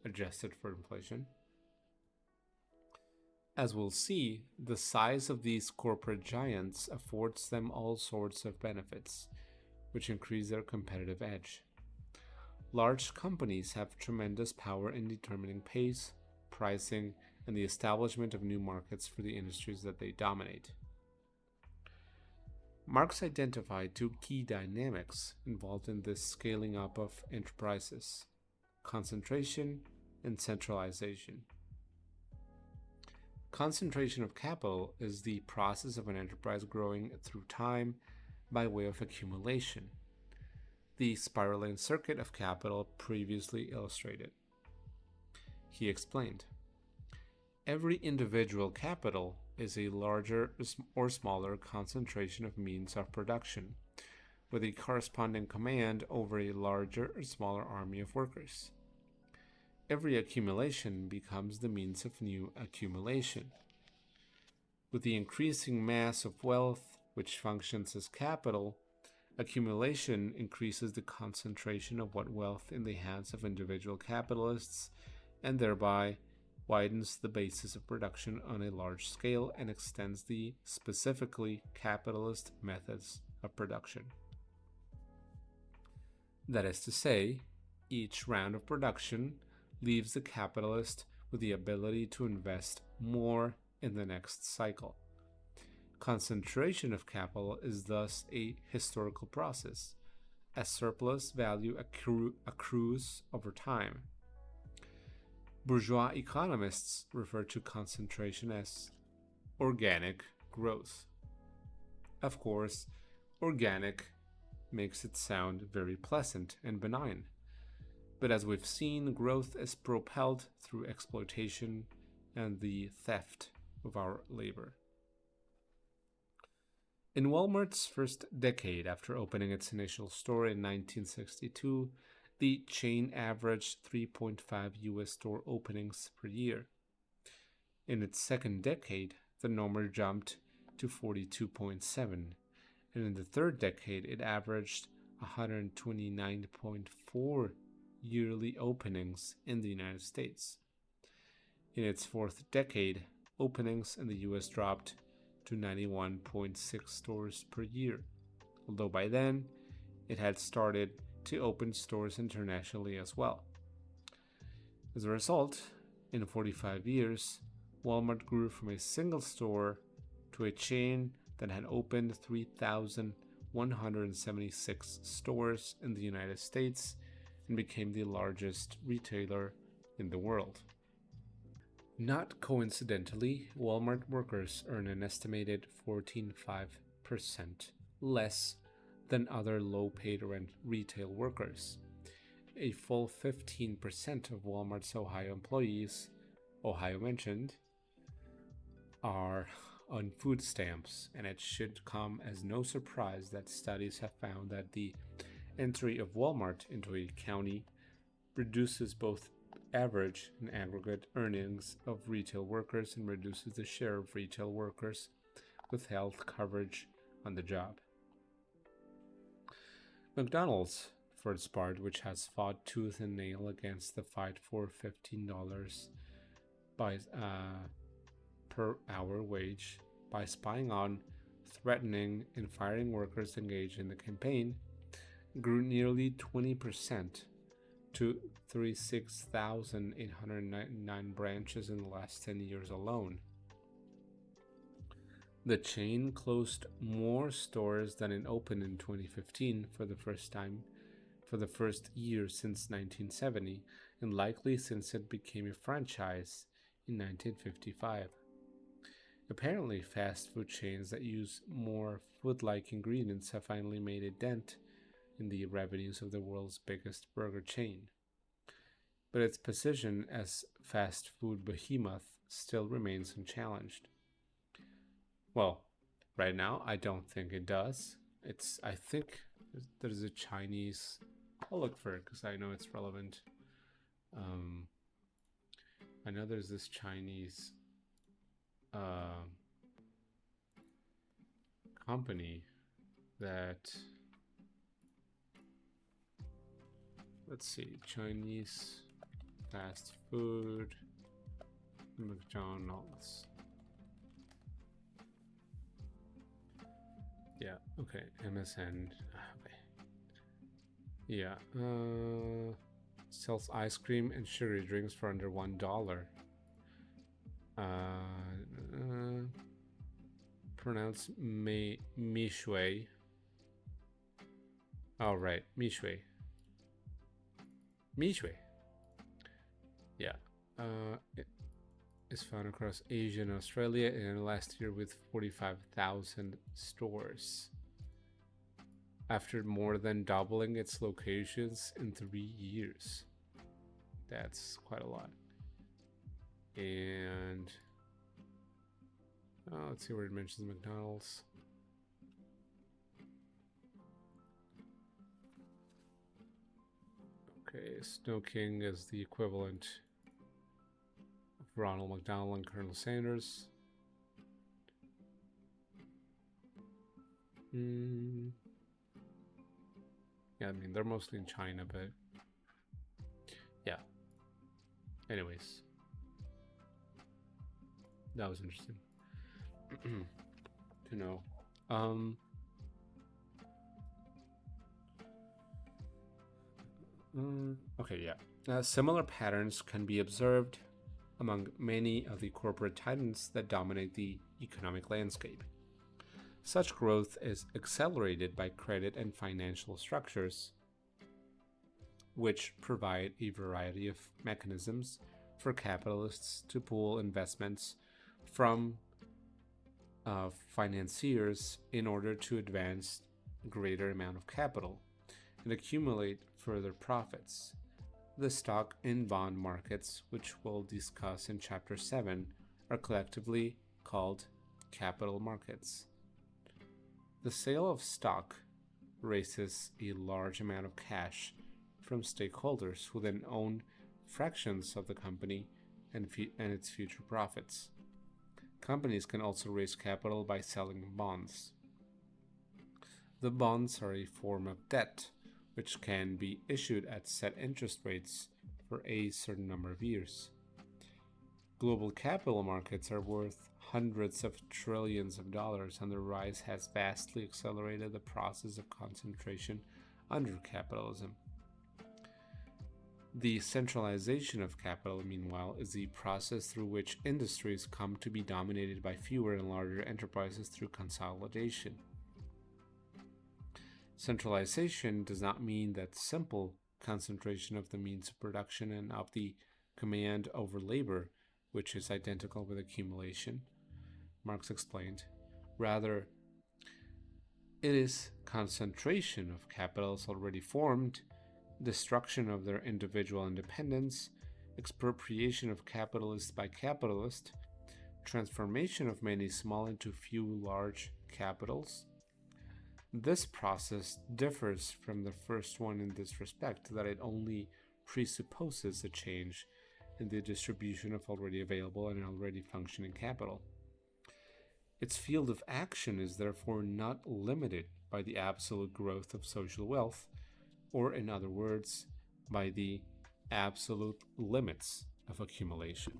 adjusted for inflation. As we'll see, the size of these corporate giants affords them all sorts of benefits, which increase their competitive edge. Large companies have tremendous power in determining pace, pricing, and the establishment of new markets for the industries that they dominate. Marx identified two key dynamics involved in this scaling up of enterprises: concentration and centralization. Concentration of capital is the process of an enterprise growing through time by way of accumulation, the spiraling circuit of capital previously illustrated. He explained, every individual capital is a larger or smaller concentration of means of production, with a corresponding command over a larger or smaller army of workers. Every accumulation becomes the means of new accumulation. With the increasing mass of wealth, which functions as capital, accumulation increases the concentration of what wealth in the hands of individual capitalists, and thereby widens the basis of production on a large scale and extends the specifically capitalist methods of production. That is to say, each round of production leaves the capitalist with the ability to invest more in the next cycle. Concentration of capital is thus a historical process, as surplus value accrues over time. Bourgeois economists refer to concentration as organic growth. Of course, organic makes it sound very pleasant and benign, but as we've seen, growth is propelled through exploitation and the theft of our labor. In Walmart's first decade after opening its initial store in 1962, the chain averaged 3.5 US store openings per year. In its second decade, the number jumped to 42.7, and in the third decade, it averaged 129.4 yearly openings in the United States. In its fourth decade, openings in the US dropped to 91.6 stores per year, although by then it had started to open stores internationally as well. As a result, in 45 years, Walmart grew from a single store to a chain that had opened 3,176 stores in the United States and became the largest retailer in the world. Not coincidentally, Walmart workers earn an estimated 14.5% less than other low-paid retail workers. A full 15% of Walmart's Ohio employees, Ohio mentioned, are on food stamps, and it should come as no surprise that studies have found that the entry of Walmart into a county reduces both average and aggregate earnings of retail workers and reduces the share of retail workers with health coverage on the job. McDonald's, for its part, which has fought tooth and nail against the fight for $15 per hour wage by spying on, threatening, and firing workers engaged in the campaign, grew nearly 20% to 36,899 branches in the last 10 years alone. The chain closed more stores than it opened in 2015 for the first year since 1970, and likely since it became a franchise in 1955. Apparently, fast food chains that use more food-like ingredients have finally made a dent in the revenues of the world's biggest burger chain. But its position as fast food behemoth still remains unchallenged. Well, right now, I don't think it does. I think there's a Chinese, I'll look for it because I know it's relevant. I know there's this Chinese company that let's see, Chinese fast food, McDonald's. Yeah, okay, MSN. Okay. Yeah, sells ice cream and sugary drinks for under $1. Pronounce Mishui. Oh, right, Mishui. Mishui. Yeah. It is found across Asia and Australia and last year with 45,000 stores. After more than doubling its locations in 3 years. That's quite a lot. And let's see where it mentions McDonald's. Okay, Snow King is the equivalent of Ronald McDonald and Colonel Sanders. Yeah, I mean, they're mostly in China, but yeah. Anyways, that was interesting to know. Okay, yeah. Similar patterns can be observed among many of the corporate titans that dominate the economic landscape. Such growth is accelerated by credit and financial structures, which provide a variety of mechanisms for capitalists to pool investments from financiers in order to advance a greater amount of capital and accumulate further profits. The stock and bond markets, which we'll discuss in Chapter 7, are collectively called capital markets. The sale of stock raises a large amount of cash from stakeholders who then own fractions of the company and its future profits. Companies can also raise capital by selling bonds. The bonds are a form of debt, which can be issued at set interest rates for a certain number of years. Global capital markets are worth hundreds of trillions of dollars, and their rise has vastly accelerated the process of concentration under capitalism. The centralization of capital, meanwhile, is the process through which industries come to be dominated by fewer and larger enterprises through consolidation. Centralization does not mean that simple concentration of the means of production and of the command over labor, which is identical with accumulation, Marx explained. Rather, it is concentration of capitals already formed, destruction of their individual independence, expropriation of capitalists by capitalists, transformation of many small into few large capitals. This process differs from the first one in this respect, that it only presupposes a change in the distribution of already available and already functioning capital. Its field of action is therefore not limited by the absolute growth of social wealth, or in other words, by the absolute limits of accumulation.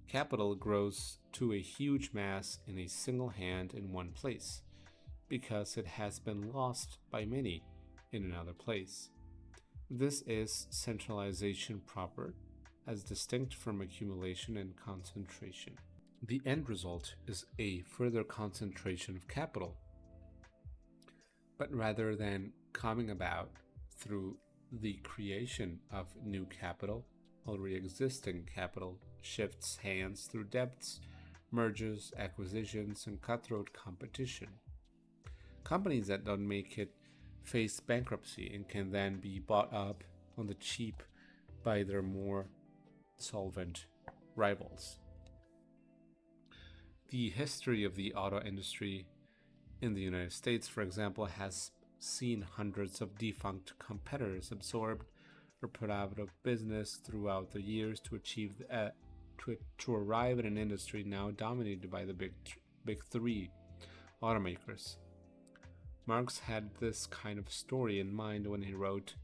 Capital grows to a huge mass in a single hand in one place, because it has been lost by many in another place. This is centralization proper, as distinct from accumulation and concentration. The end result is a further concentration of capital, but rather than coming about through the creation of new capital, already existing capital shifts hands through debts, mergers, acquisitions, and cutthroat competition. Companies that don't make it face bankruptcy and can then be bought up on the cheap by their more solvent rivals. The history of the auto industry in the United States, for example, has seen hundreds of defunct competitors absorbed or put out of business throughout the years to arrive at an industry now dominated by the big three automakers. Marx had this kind of story in mind when he wrote,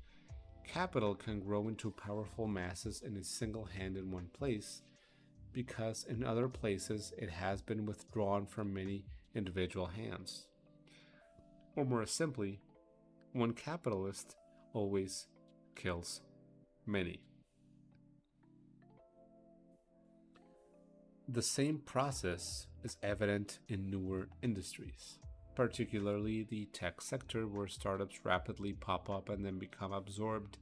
Capital can grow into powerful masses in a single hand in one place because in other places it has been withdrawn from many individual hands. Or more simply, one capitalist always kills many. The same process is evident in newer industries, particularly the tech sector, where startups rapidly pop up and then become absorbed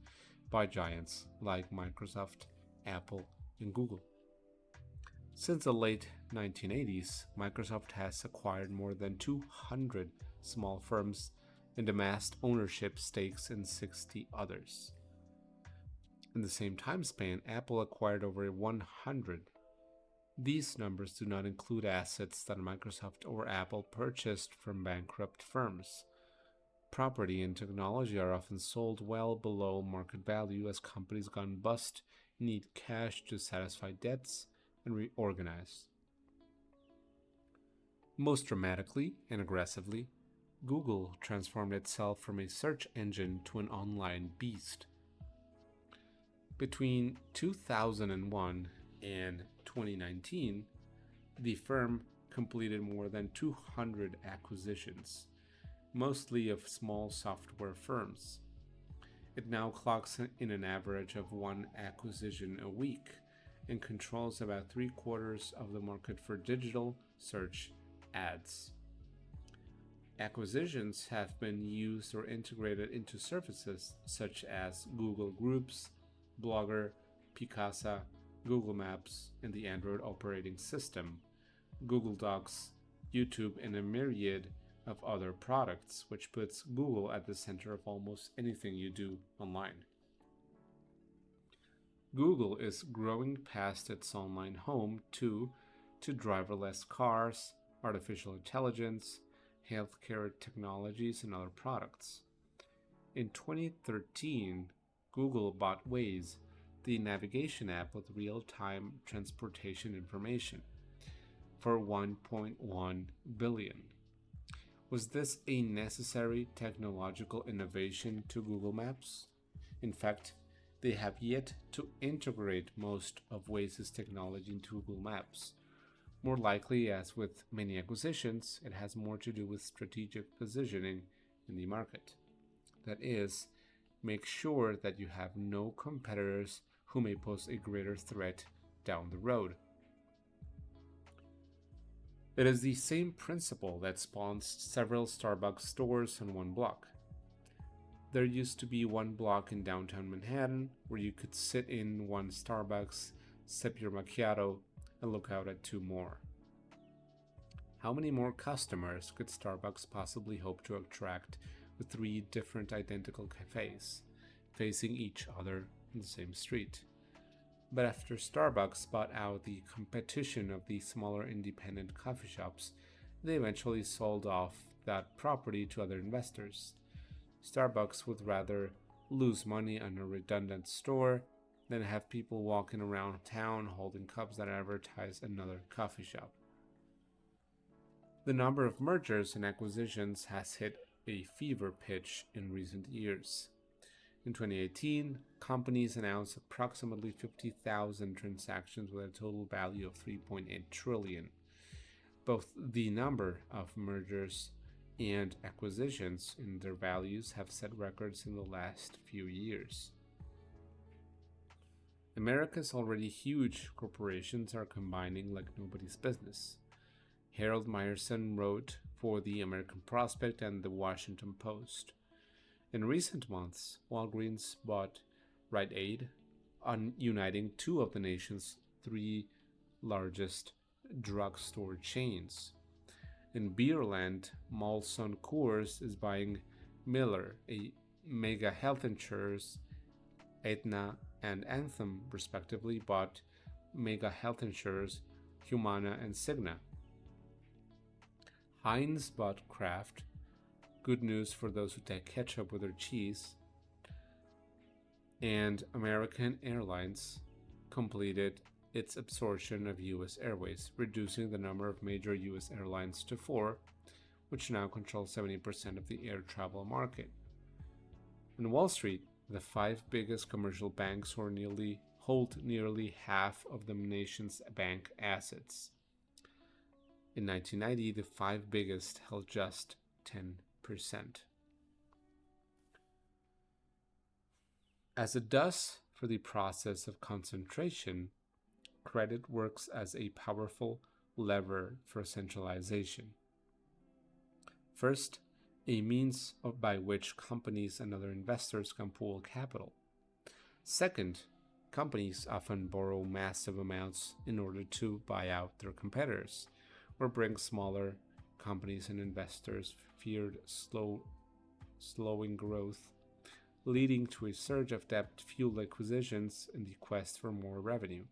by giants like Microsoft, Apple, and Google. Since the late 1980s, Microsoft has acquired more than 200 small firms and amassed ownership stakes in 60 others. In the same time span, Apple acquired over 100. These numbers do not include assets that Microsoft or Apple purchased from bankrupt firms. Property and technology are often sold well below market value as companies gone bust need cash to satisfy debts and reorganize. Most dramatically and aggressively, Google transformed itself from a search engine to an online beast. Between 2001 and 2019, the firm completed more than 200 acquisitions, mostly of small software firms. It now clocks in an average of one acquisition a week and controls about 3/4 of the market for digital search ads. Acquisitions have been used or integrated into services such as Google Groups, Blogger, Picasa, Google Maps, and the Android operating system, Google Docs, YouTube, and a myriad of other products, which puts Google at the center of almost anything you do online. Google is growing past its online home to driverless cars, artificial intelligence, healthcare technologies, and other products. In 2013, Google bought Waze, the navigation app with real-time transportation information, for $1.1 billion. Was this a necessary technological innovation to Google Maps? In fact, they have yet to integrate most of Waze's technology into Google Maps. More likely, as with many acquisitions, it has more to do with strategic positioning in the market. That is, make sure that you have no competitors who may pose a greater threat down the road. It is the same principle that spawns several Starbucks stores on one block. There used to be one block in downtown Manhattan where you could sit in one Starbucks, sip your macchiato, and look out at two more. How many more customers could Starbucks possibly hope to attract with 3 different identical cafes, facing each other on the same street? But after Starbucks bought out the competition of the smaller independent coffee shops, they eventually sold off that property to other investors. Starbucks would rather lose money on a redundant store than have people walking around town holding cups that advertise another coffee shop. The number of mergers and acquisitions has hit a fever pitch in recent years. In 2018, companies announced approximately 50,000 transactions with a total value of $3.8 trillion. Both the number of mergers and acquisitions and their values have set records in the last few years. America's already huge corporations are combining like nobody's business. Harold Meyerson wrote for the American Prospect and the Washington Post. In recent months, Walgreens bought Rite Aid, uniting 2 of the nation's 3 largest drugstore chains. In Beerland, Molson Coors is buying Miller, a mega health insurers. Aetna and Anthem, respectively, bought mega health insurers Humana and Cigna. Heinz bought Kraft. Good news for those who take ketchup with their cheese. And American Airlines completed its absorption of U.S. Airways, reducing the number of major U.S. airlines to 4, which now control 70% of the air travel market. On Wall Street, The five biggest commercial banks hold nearly half of the nation's bank assets. In 1990, the five biggest held just 10%. As it does for the process of concentration, credit works as a powerful lever for centralization. First, a means by which companies and other investors can pool capital. Second, companies often borrow massive amounts in order to buy out their competitors, or bring smaller companies and investors feared slowing growth, leading to a surge of debt-fueled acquisitions in the quest for more revenue.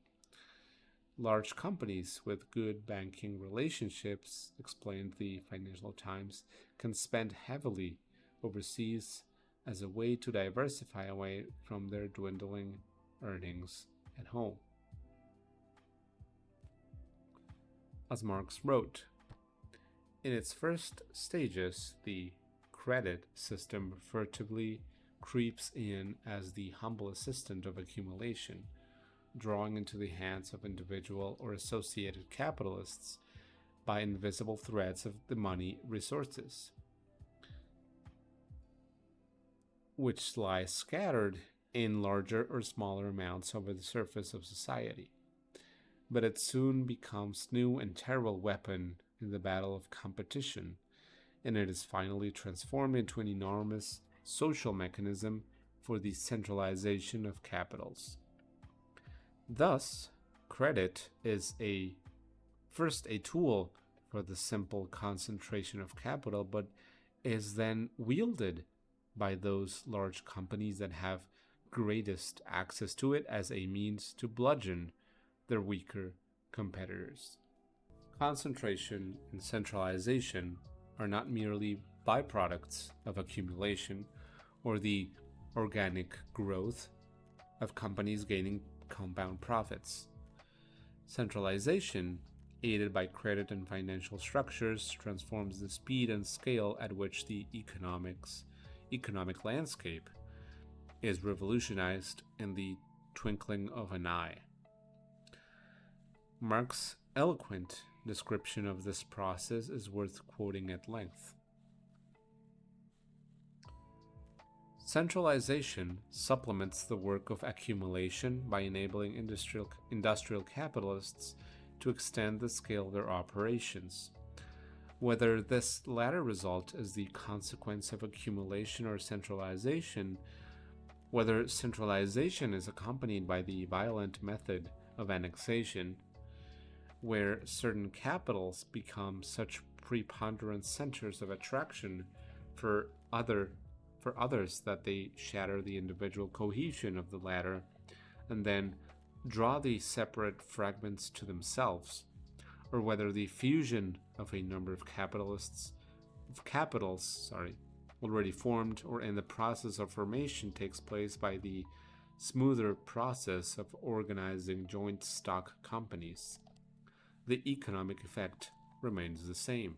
Large companies with good banking relationships, explained the Financial Times, can spend heavily overseas as a way to diversify away from their dwindling earnings at home. As Marx wrote, in its first stages, the credit system furtively creeps in as the humble assistant of accumulation, drawing into the hands of individual or associated capitalists by invisible threads of the money resources, which lie scattered in larger or smaller amounts over the surface of society. But it soon becomes new and terrible weapon in the battle of competition, and it is finally transformed into an enormous social mechanism for the centralization of capitals. Thus, credit is first a tool for the simple concentration of capital, but is then wielded by those large companies that have greatest access to it as a means to bludgeon their weaker competitors. Concentration and centralization are not merely byproducts of accumulation or the organic growth of companies gaining compound profits. Centralization, aided by credit and financial structures, transforms the speed and scale at which the economic landscape is revolutionized in the twinkling of an eye. Marx's eloquent description of this process is worth quoting at length. Centralization supplements the work of accumulation by enabling industrial capitalists to extend the scale of their operations. Whether this latter result is the consequence of accumulation or centralization, whether centralization is accompanied by the violent method of annexation, where certain capitals become such preponderant centers of attraction for others that they shatter the individual cohesion of the latter and then draw the separate fragments to themselves, or whether the fusion of a number of capitals already formed or in the process of formation takes place by the smoother process of organizing joint stock companies. The economic effect remains the same.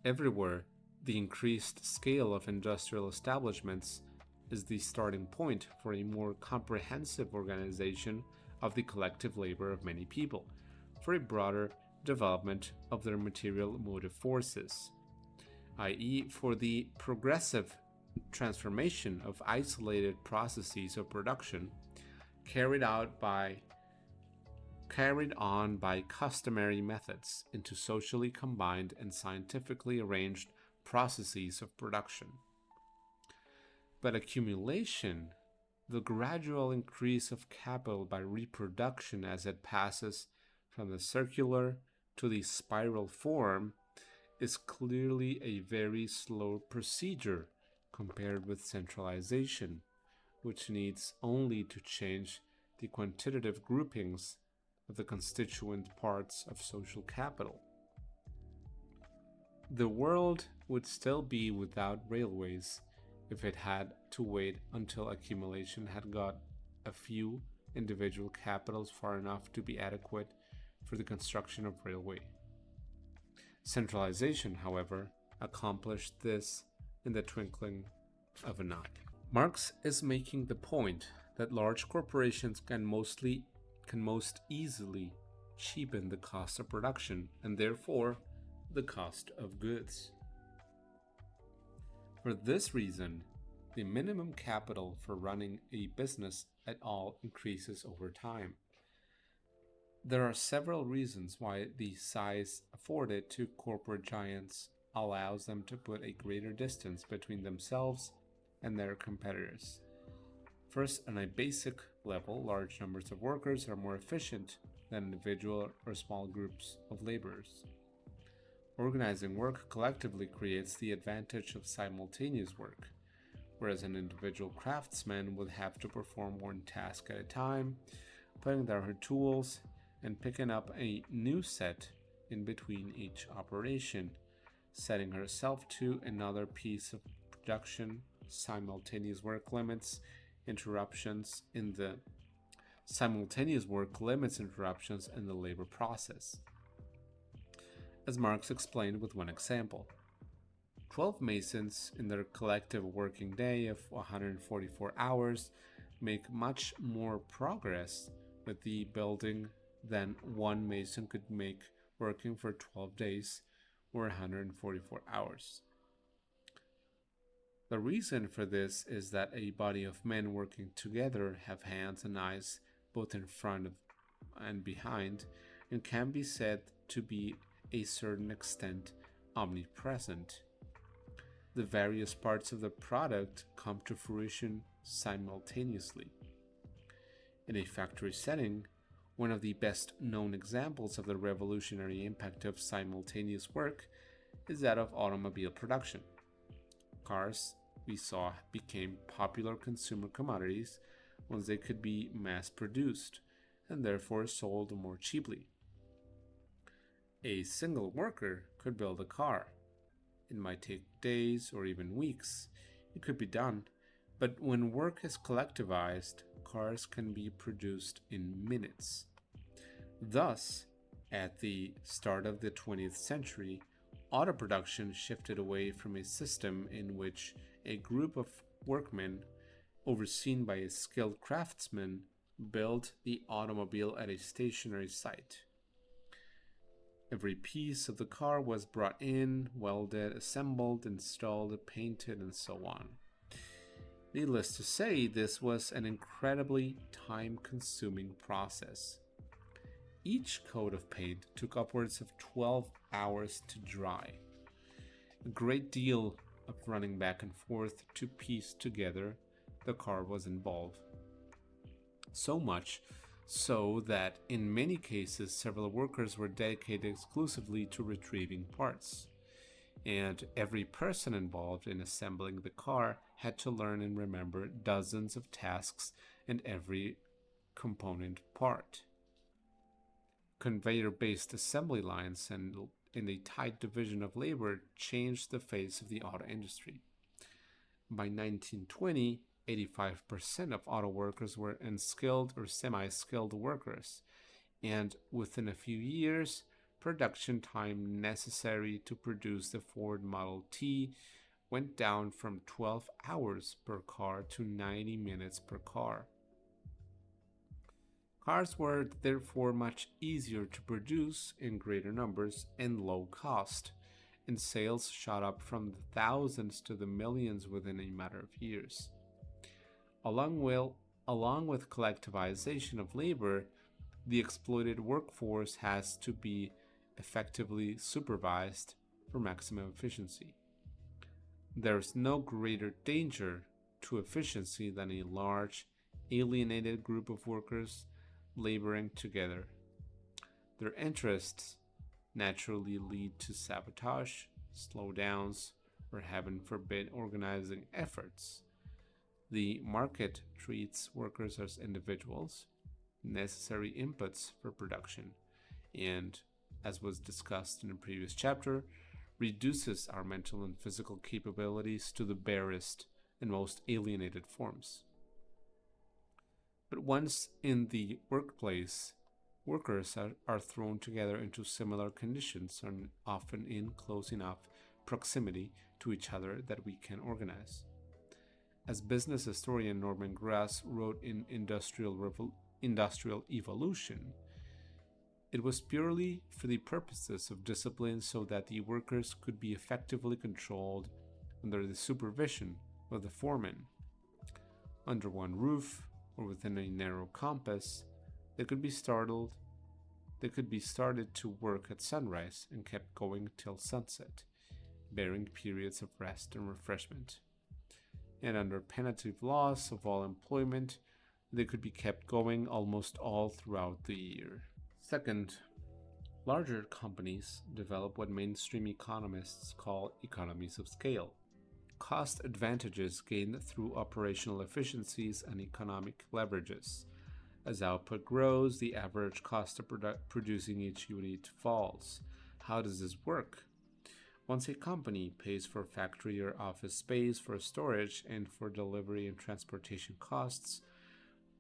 Everywhere, the increased scale of industrial establishments is the starting point for a more comprehensive organization of the collective labor of many people, for a broader development of their material motive forces, i.e., for the progressive transformation of isolated processes of production carried on by customary methods into socially combined and scientifically arranged processes of production. But accumulation, the gradual increase of capital by reproduction as it passes from the circular to the spiral form, is clearly a very slow procedure compared with centralization, which needs only to change the quantitative groupings of the constituent parts of social capital. The world would still be without railways if it had to wait until accumulation had got a few individual capitals far enough to be adequate for the construction of railway. Centralization, however, accomplished this in the twinkling of an eye. Marx is making the point that large corporations can most easily cheapen the cost of production and therefore the cost of goods. For this reason, the minimum capital for running a business at all increases over time. There are several reasons why the size afforded to corporate giants allows them to put a greater distance between themselves and their competitors. First, on a basic level, large numbers of workers are more efficient than individual or small groups of laborers. Organizing work collectively creates the advantage of simultaneous work, whereas an individual craftsman would have to perform one task at a time, putting down her tools and picking up a new set in between each operation, setting herself to another piece of production. Simultaneous work limits interruptions in the labor process, as Marx explained with one example. 12 masons in their collective working day of 144 hours make much more progress with the building than one mason could make working for 12 days or 144 hours. The reason for this is that a body of men working together have hands and eyes both in front of and behind and can be said to be a certain extent omnipresent. The various parts of the product come to fruition simultaneously. In a factory setting, one of the best known examples of the revolutionary impact of simultaneous work is that of automobile production. Cars, we saw, became popular consumer commodities once they could be mass produced and therefore sold more cheaply. A single worker could build a car. It might take days or even weeks. It could be done, but when work is collectivized, cars can be produced in minutes. Thus, at the start of the 20th century, auto production shifted away from a system in which a group of workmen, overseen by a skilled craftsman, built the automobile at a stationary site. Every piece of the car was brought in, welded, assembled, installed, painted, and so on. Needless to say, this was an incredibly time-consuming process. Each coat of paint took upwards of 12 hours to dry. A great deal of running back and forth to piece together the car was involved. So much so that in many cases several workers were dedicated exclusively to retrieving parts. And every person involved in assembling the car had to learn and remember dozens of tasks and every component part. Conveyor-based assembly lines and in a tight division of labor changed the face of the auto industry. By 1920, 85% of auto workers were unskilled or semi-skilled workers, and within a few years, production time necessary to produce the Ford Model T went down from 12 hours per car to 90 minutes per car. Cars were therefore much easier to produce in greater numbers and low cost, and sales shot up from the thousands to the millions within a matter of years. Along with collectivization of labor, the exploited workforce has to be effectively supervised for maximum efficiency. There is no greater danger to efficiency than a large, alienated group of workers laboring together. Their interests naturally lead to sabotage, slowdowns, or heaven forbid organizing efforts. The market treats workers as individuals, necessary inputs for production, and, as was discussed in a previous chapter, reduces our mental and physical capabilities to the barest and most alienated forms. But once in the workplace, workers are thrown together into similar conditions and often in close enough proximity to each other that we can organize. As business historian Norman Grass wrote in Industrial Evolution, it was purely for the purposes of discipline so that the workers could be effectively controlled under the supervision of the foreman. Under one roof, or within a narrow compass, they could be started to work at sunrise and kept going till sunset, bearing periods of rest and refreshment. And under punitive loss of all employment, they could be kept going almost all throughout the year. Second, larger companies develop what mainstream economists call economies of scale. Cost advantages gained through operational efficiencies and economic leverages. As output grows, the average cost of producing each unit falls. How does this work? Once a company pays for factory or office space, for storage, and for delivery and transportation costs,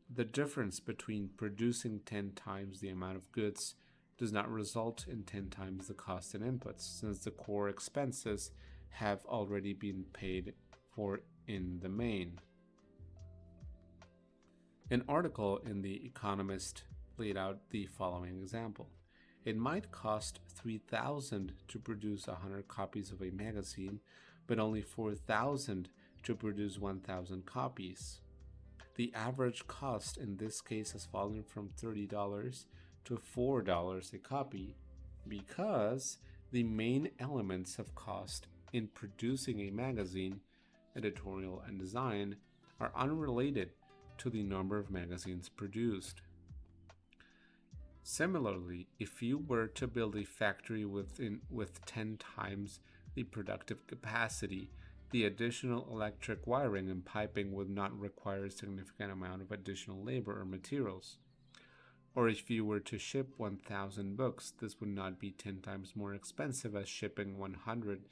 the difference between producing 10 times the amount of goods does not result in 10 times the cost and inputs, since the core expenses have already been paid for in the main. An article in The Economist laid out the following example. It might cost $3,000 to produce 100 copies of a magazine, but only $4,000 to produce 1,000 copies. The average cost in this case has fallen from $30 to $4 a copy because the main elements of cost in producing a magazine, editorial and design, are unrelated to the number of magazines produced. Similarly, if you were to build a factory with 10 times the productive capacity, the additional electric wiring and piping would not require a significant amount of additional labor or materials. Or if you were to ship 1,000 books, this would not be 10 times more expensive as shipping 100,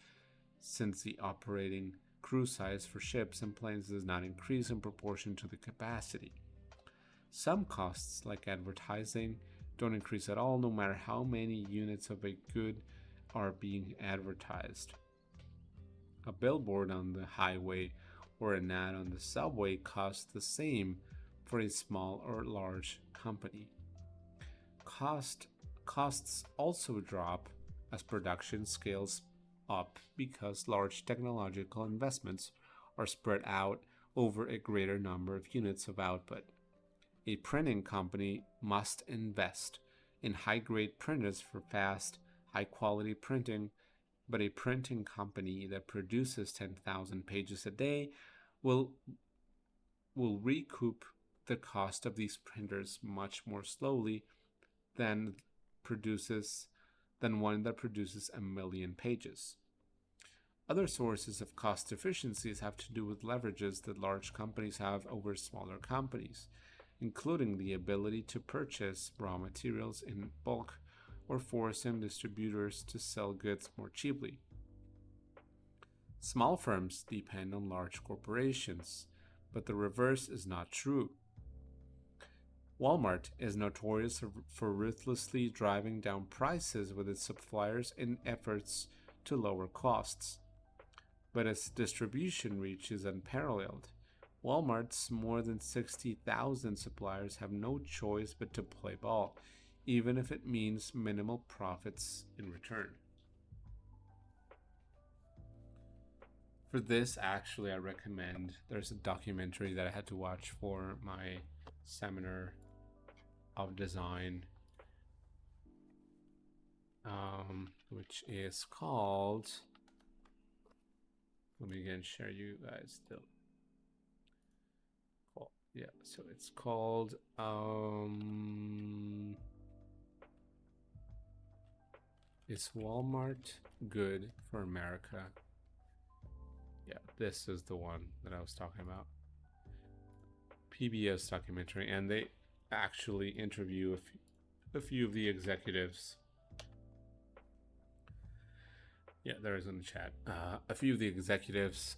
since the operating crew size for ships and planes does not increase in proportion to the capacity. Some costs, like advertising, don't increase at all no matter how many units of a good are being advertised. A billboard on the highway or an ad on the subway costs the same for a small or large company. Costs also drop as production scales up because large technological investments are spread out over a greater number of units of output. A printing company must invest in high-grade printers for fast, high-quality printing, but a printing company that produces 10,000 pages a day will recoup the cost of these printers much more slowly than one that produces 1 million pages. Other sources of cost efficiencies have to do with leverages that large companies have over smaller companies, including the ability to purchase raw materials in bulk or forcing distributors to sell goods more cheaply. Small firms depend on large corporations, but the reverse is not true. Walmart is notorious for ruthlessly driving down prices with its suppliers in efforts to lower costs, but its distribution reach is unparalleled. Walmart's more than 60,000 suppliers have no choice but to play ball, even if it means minimal profits in return. For this, actually, I recommend, there's a documentary that I had to watch for my seminar of design, which is called, let me again share you guys the, cool. Yeah, so it's called Is Walmart Good for America? Yeah, this is the one that I was talking about. PBS documentary, and they actually interview a few of the executives. Yeah, there is in the chat. A few of the executives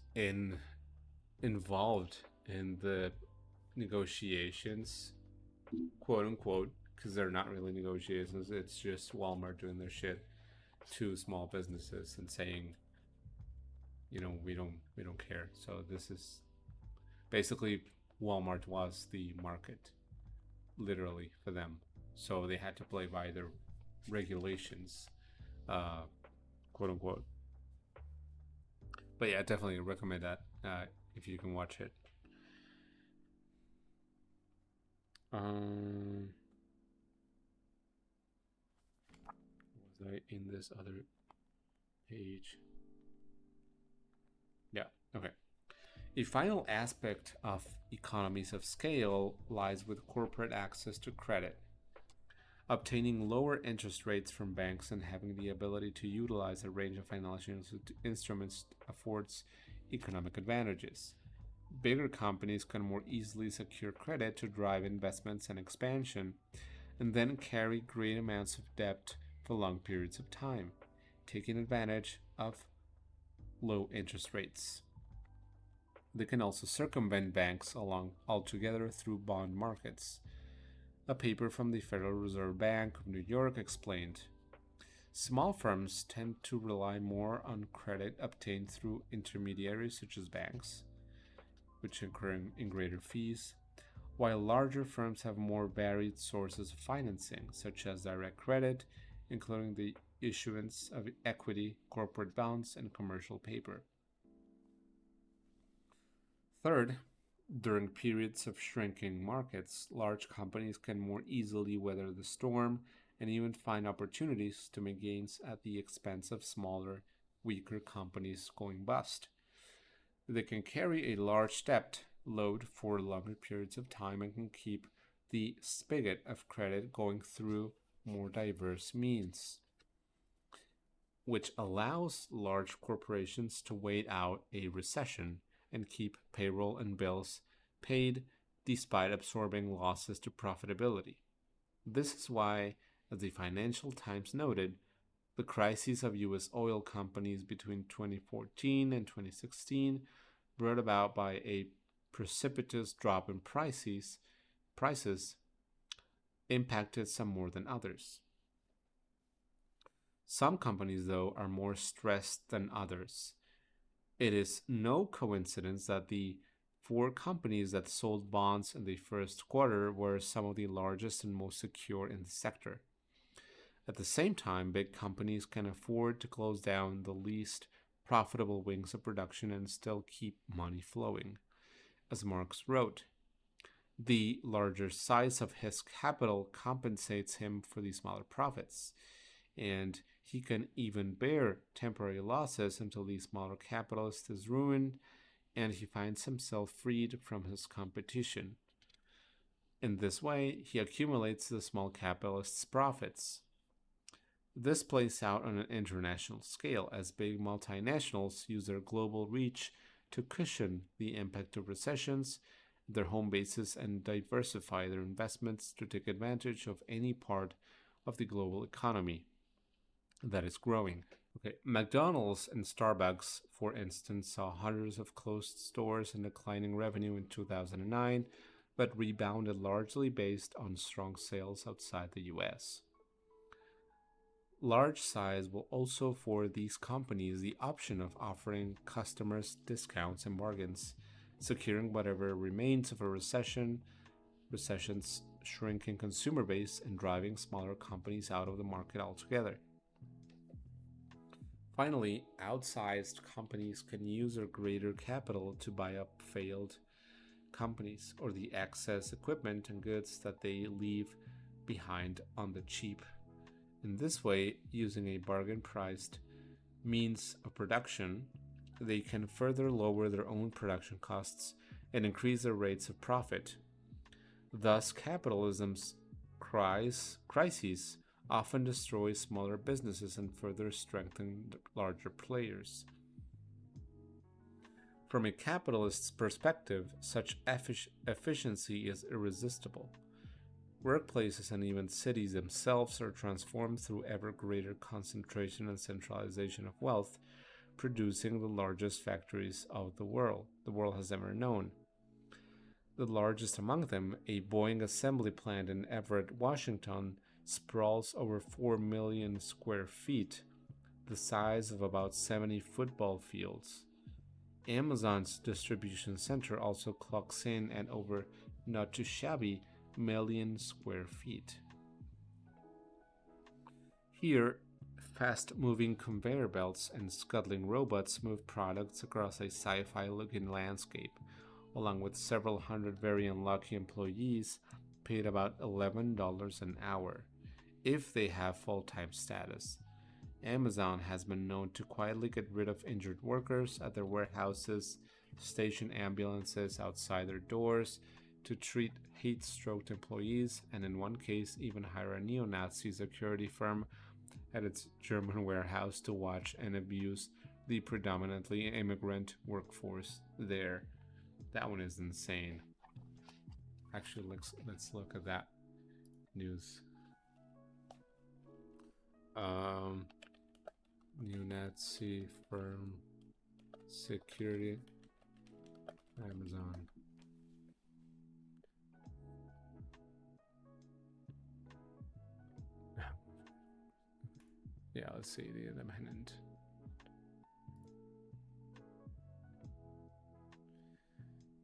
involved in the negotiations, quote unquote, because they're not really negotiations. It's just Walmart doing their shit to small businesses and saying, you know, we don't care. So this is Basically, Walmart was the market, literally, for them. So they had to play by their regulations, uh, quote unquote. But yeah, definitely recommend that if you can watch it. Um, was I in this other page? Yeah. Okay. A final aspect of economies of scale lies with corporate access to credit. Obtaining lower interest rates from banks and having the ability to utilize a range of financial instruments affords economic advantages. Bigger companies can more easily secure credit to drive investments and expansion, and then carry great amounts of debt for long periods of time, taking advantage of low interest rates. They can also circumvent banks along altogether through bond markets. A paper from the Federal Reserve Bank of New York explained small firms tend to rely more on credit obtained through intermediaries such as banks, which incur in greater fees, while larger firms have more varied sources of financing, such as direct credit, including the issuance of equity, corporate bonds, and commercial paper. Third, during periods of shrinking markets, large companies can more easily weather the storm and even find opportunities to make gains at the expense of smaller, weaker companies going bust. They can carry a large debt load for longer periods of time and can keep the spigot of credit going through more diverse means, which allows large corporations to wait out a recession and keep payroll and bills paid despite absorbing losses to profitability. This is why, as the Financial Times noted, the crises of U.S. oil companies between 2014 and 2016, brought about by a precipitous drop in prices impacted some more than others. Some companies, though, are more stressed than others. It is no coincidence that the four companies that sold bonds in the first quarter were some of the largest and most secure in the sector. At the same time, big companies can afford to close down the least profitable wings of production and still keep money flowing. As Marx wrote, the larger size of his capital compensates him for the smaller profits, and he can even bear temporary losses until the smaller capitalist is ruined and he finds himself freed from his competition. In this way, he accumulates the small capitalist's profits. This plays out on an international scale as big multinationals use their global reach to cushion the impact of recessions, their home bases, and diversify their investments to take advantage of any part of the global economy that is growing. Okay, McDonald's and Starbucks, for instance, saw hundreds of closed stores and declining revenue in 2009, but rebounded largely based on strong sales outside the US. Large size will also afford these companies the option of offering customers discounts and bargains, securing whatever remains of a recession's shrinking consumer base, and driving smaller companies out of the market altogether. Finally, outsized companies can use their greater capital to buy up failed companies or the excess equipment and goods that they leave behind on the cheap. In this way, using a bargain priced means of production, they can further lower their own production costs and increase their rates of profit. Thus, capitalism's crises often destroy smaller businesses and further strengthen larger players. From a capitalist's perspective, such efficiency is irresistible. Workplaces and even cities themselves are transformed through ever greater concentration and centralization of wealth, producing the largest factories of the world has ever known. The largest among them, a Boeing assembly plant in Everett, Washington, sprawls over 4 million square feet, the size of about 70 football fields. Amazon's distribution center also clocks in at over not too shabby million square feet. Here, fast moving conveyor belts and scuttling robots move products across a sci fi looking landscape, along with several hundred very unlucky employees paid about $11 an hour, if they have full time status. Amazon has been known to quietly get rid of injured workers at their warehouses, station ambulances outside their doors, to treat heat stroked employees, and in one case, even hire a neo Nazi security firm at its German warehouse to watch and abuse the predominantly immigrant workforce there. That one is insane. Actually, let's look at that news. New Nazi firm security Amazon. Yeah, let's see the Independent.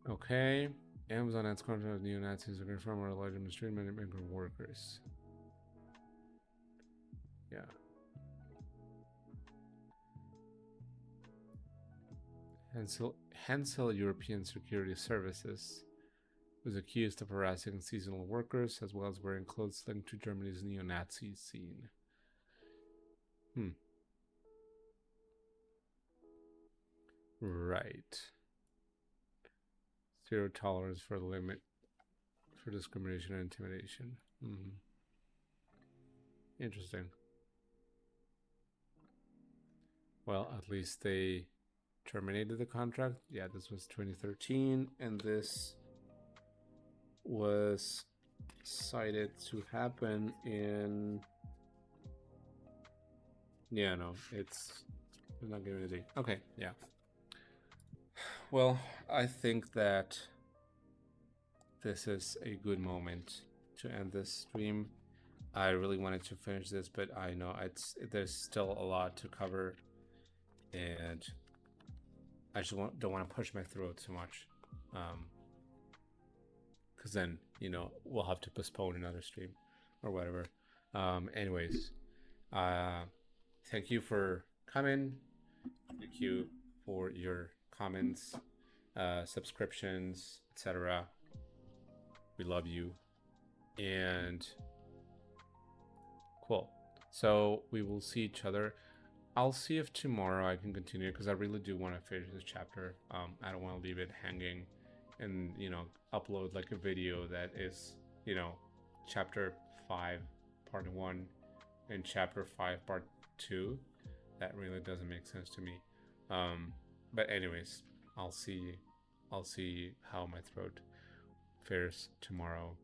Okay. Amazon adds contract with neo-Nazis who confirm or alleged mistreatment of immigrant workers. Yeah. Hensel European Security Services was accused of harassing seasonal workers as well as wearing clothes linked to Germany's neo-Nazi scene. Right. Zero tolerance for the limit for discrimination and intimidation. Interesting. Well, at least they terminated the contract. Yeah, this was 2013, and this was cited to happen in... Yeah, no, it's not giving a date. Okay, yeah. Well, I think that this is a good moment to end this stream. I really wanted to finish this, but I know there's still a lot to cover, and I just don't want to push my throat too much, because then we'll have to postpone another stream or whatever. Anyways, thank you for coming. Thank you for your comments, subscriptions, etc. We love you, and cool. So we will see each other. I'll see if tomorrow I can continue, because I really do want to finish this chapter. I don't want to leave it hanging and upload like a video that is chapter 5 part 1 and chapter 5 part 2. That really doesn't make sense to me. But anyways, I'll see how my throat fares tomorrow.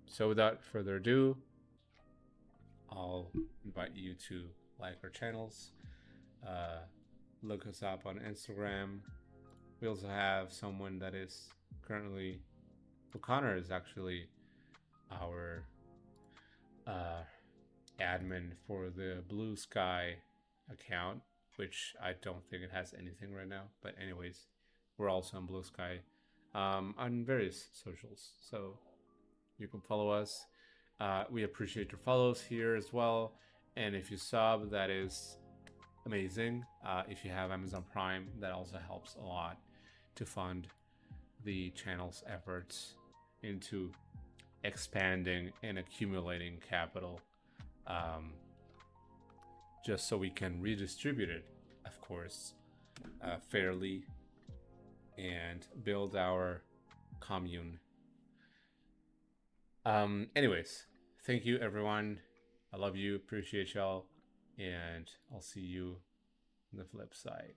So without further ado, I'll invite you to like our channels, look us up on Instagram. We also have someone that is currently, Connor is actually our admin for the Blue Sky account, which I don't think it has anything right now. But anyways, we're also on Blue Sky on various socials, so you can follow us. We appreciate your follows here as well, and if you sub, that is amazing. If you have Amazon Prime, that also helps a lot to fund the channel's efforts into expanding and accumulating capital, just so we can redistribute it, of course, fairly, and build our commune. Anyways, thank you everyone. I love you, appreciate y'all, and I'll see you on the flip side.